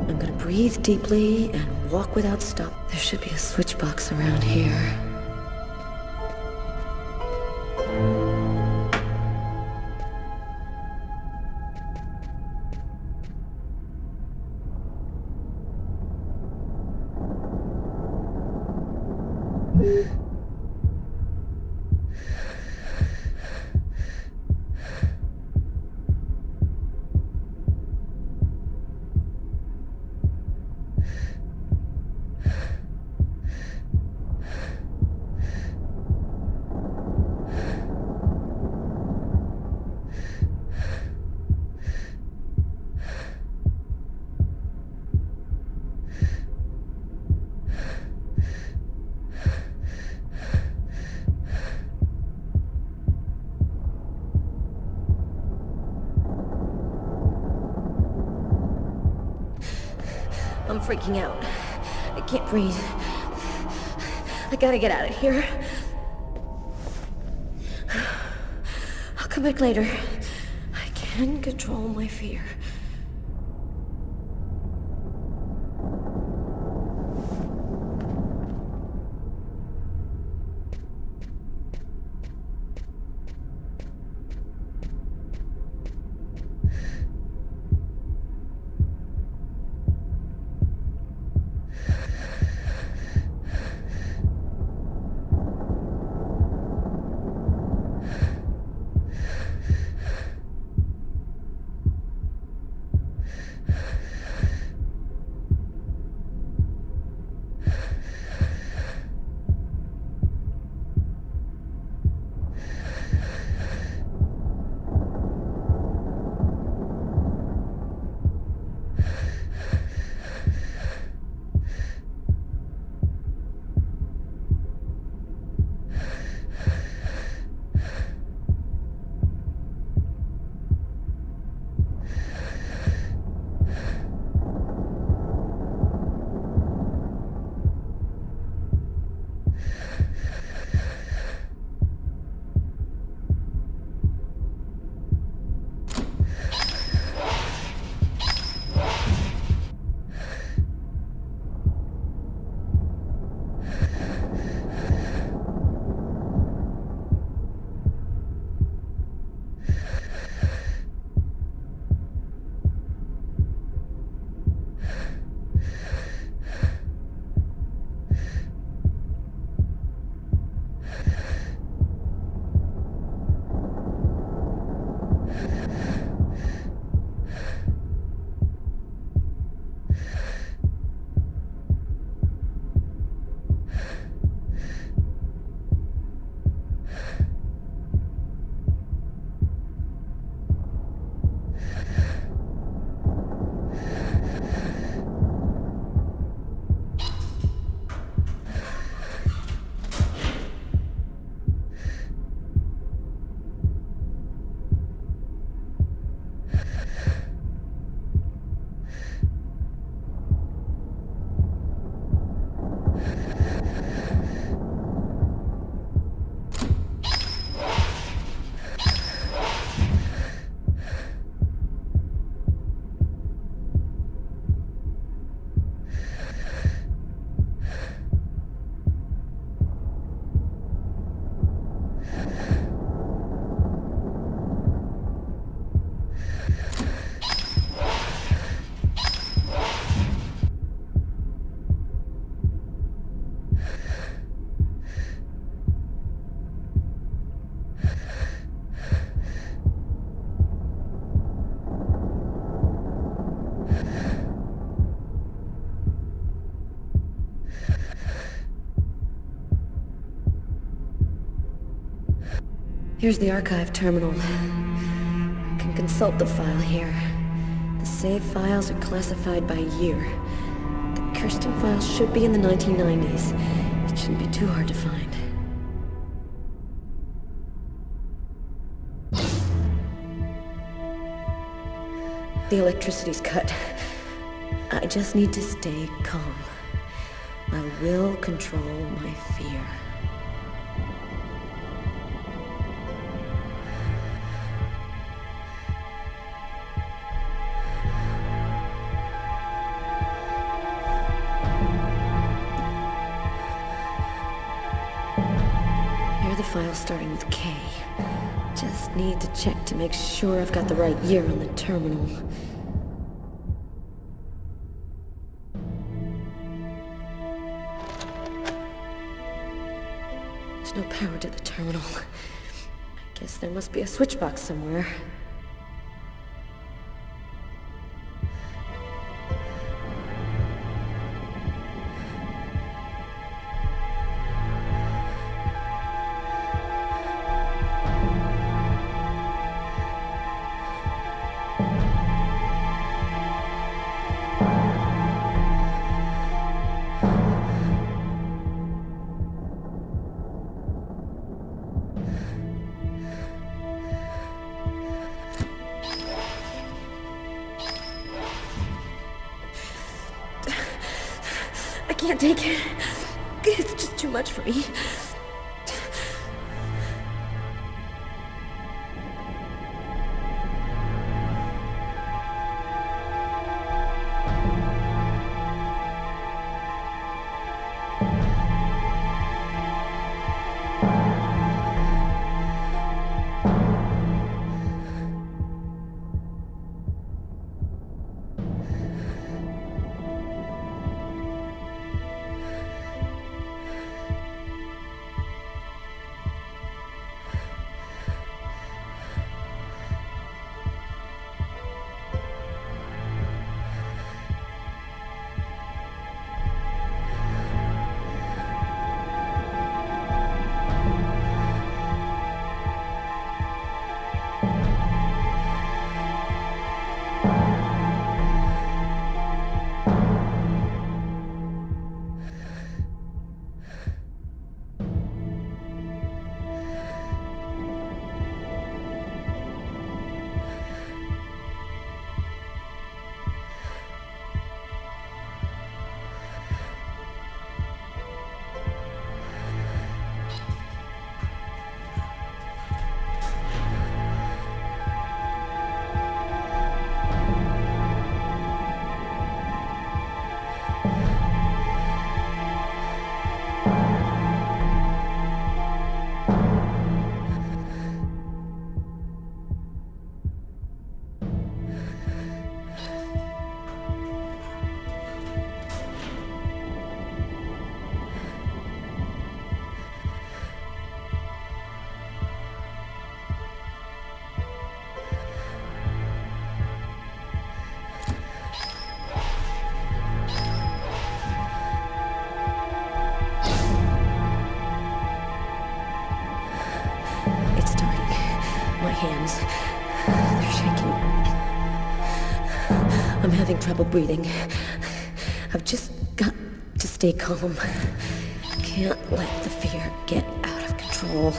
G: I'm going to breathe deeply and walk without stop. There should be a switch box around here. I'm freaking out. I can't breathe. I gotta get out of here. I'll come back later. I can control my fear. Here's the archive terminal. I can consult the file here. The save files are classified by year. The Kirsten file should be in the 1990s. It shouldn't be too hard to find. The electricity's cut. I just need to stay calm. I will control my fear. Here are the files starting with K. Just need to check to make sure I've got the right year on the terminal. There's no power to the terminal. I guess there must be a switch box somewhere. I can't take it. It's just too much for me. Hands. They're shaking. I'm having trouble breathing. I've just got to stay calm. Can't let the fear get out of control.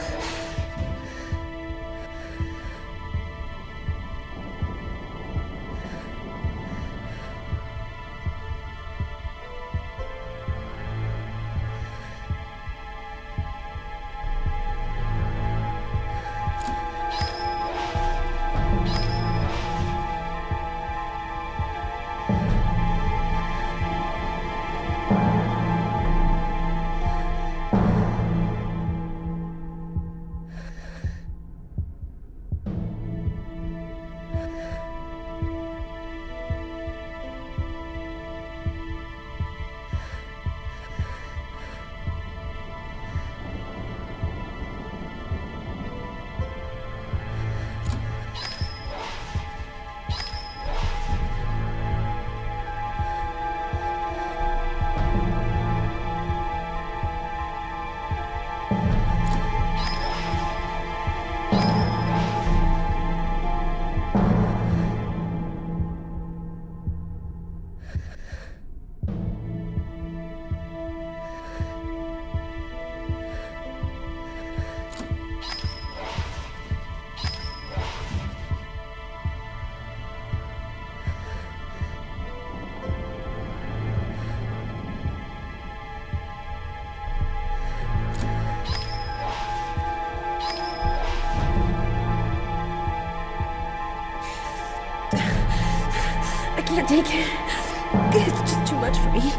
G: can't take it. It's just too much for me.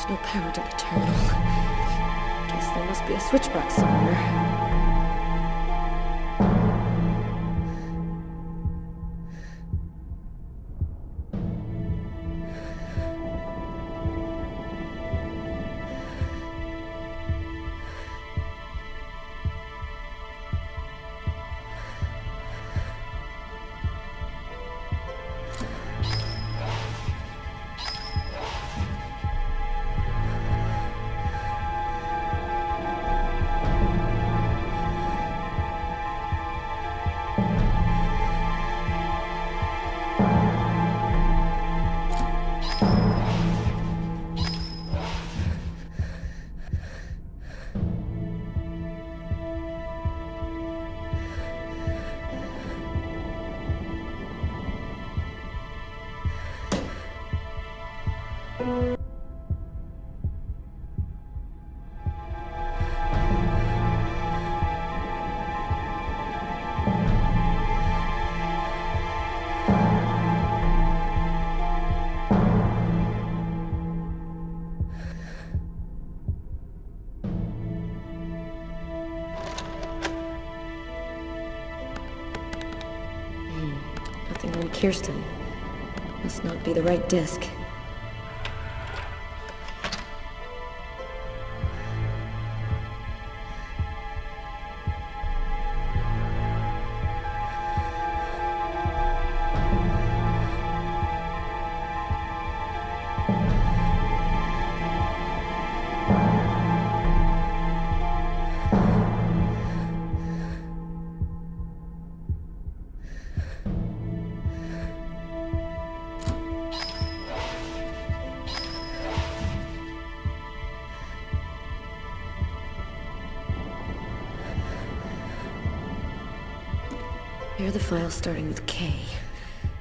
G: There's no power to the terminal. Guess there must be a switch box somewhere. Nothing on Kirsten. Must not be the right disc. Here are the files starting with K.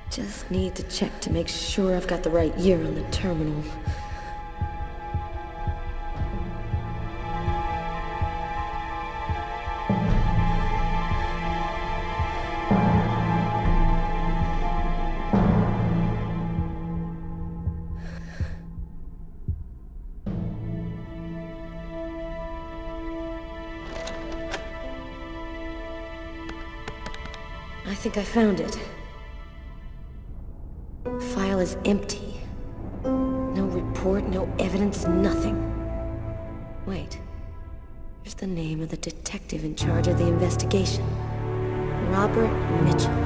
G: Just need to check to make sure I've got the right year on the terminal. I think I found it. File is empty. No report, no evidence, nothing. Wait. Here's the name of the detective in charge of the investigation. Robert Mitchell.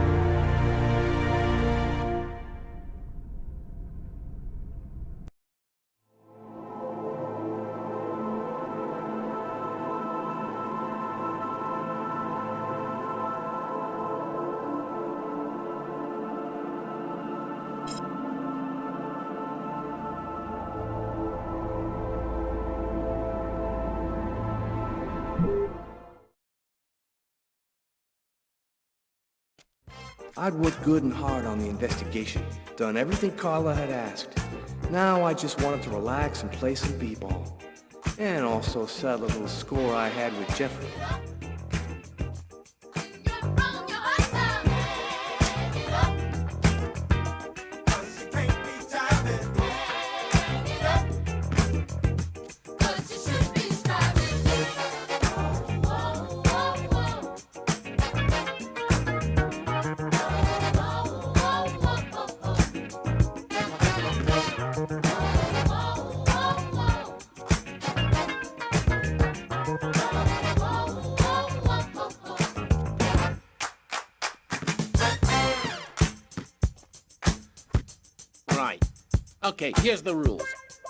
K: I'd worked good and hard on the investigation, done everything Carla had asked. Now I just wanted to relax and play some b-ball. And also settle a little score I had with Jeffrey.
I: Okay, here's the rules.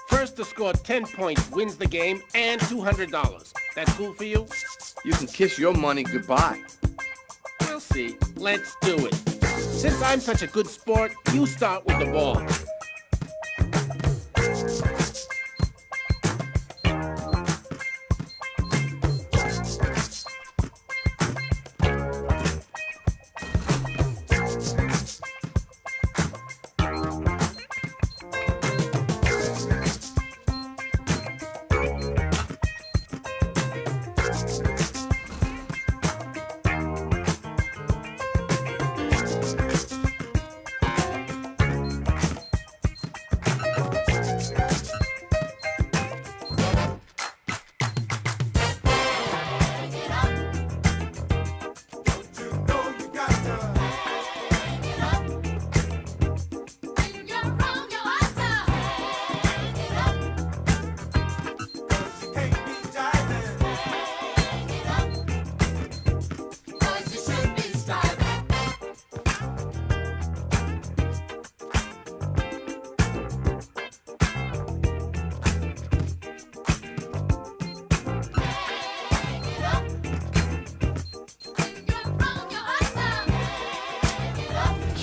I: First to score 10 points wins the game and $200. That cool for you?
K: You can kiss your money goodbye.
I: We'll see. Let's do it. Since I'm such a good sport, you start with the ball.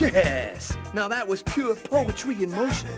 K: Yes! Now that was pure poetry in motion.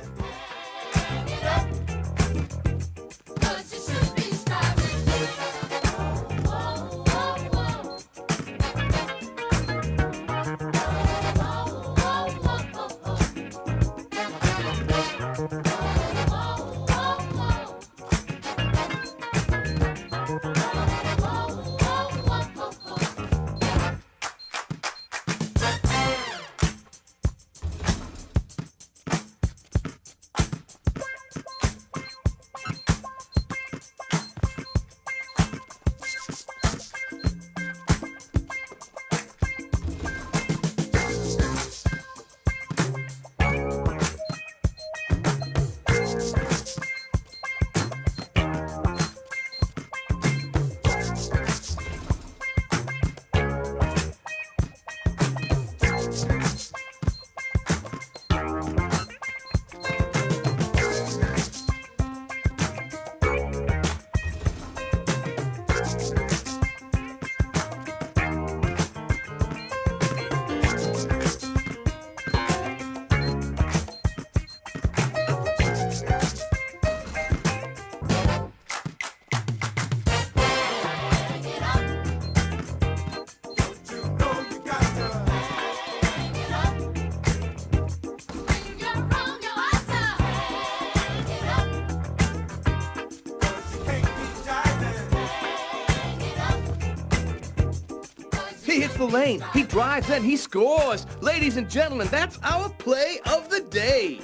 K: He hits the lane, he drives, and he scores. Ladies and gentlemen, that's our play of the day.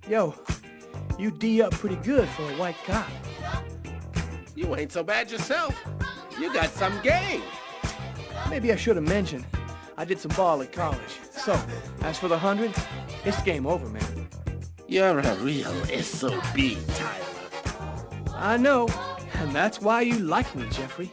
K: Yo, you D up pretty good for a white cop.
I: You ain't so bad yourself. You got some game.
K: Maybe I should have mentioned, I did some ball at college. So, as for the 100, it's game over, man.
I: You're a real SOB, Tyler.
K: I know, and that's why you like me, Jeffrey.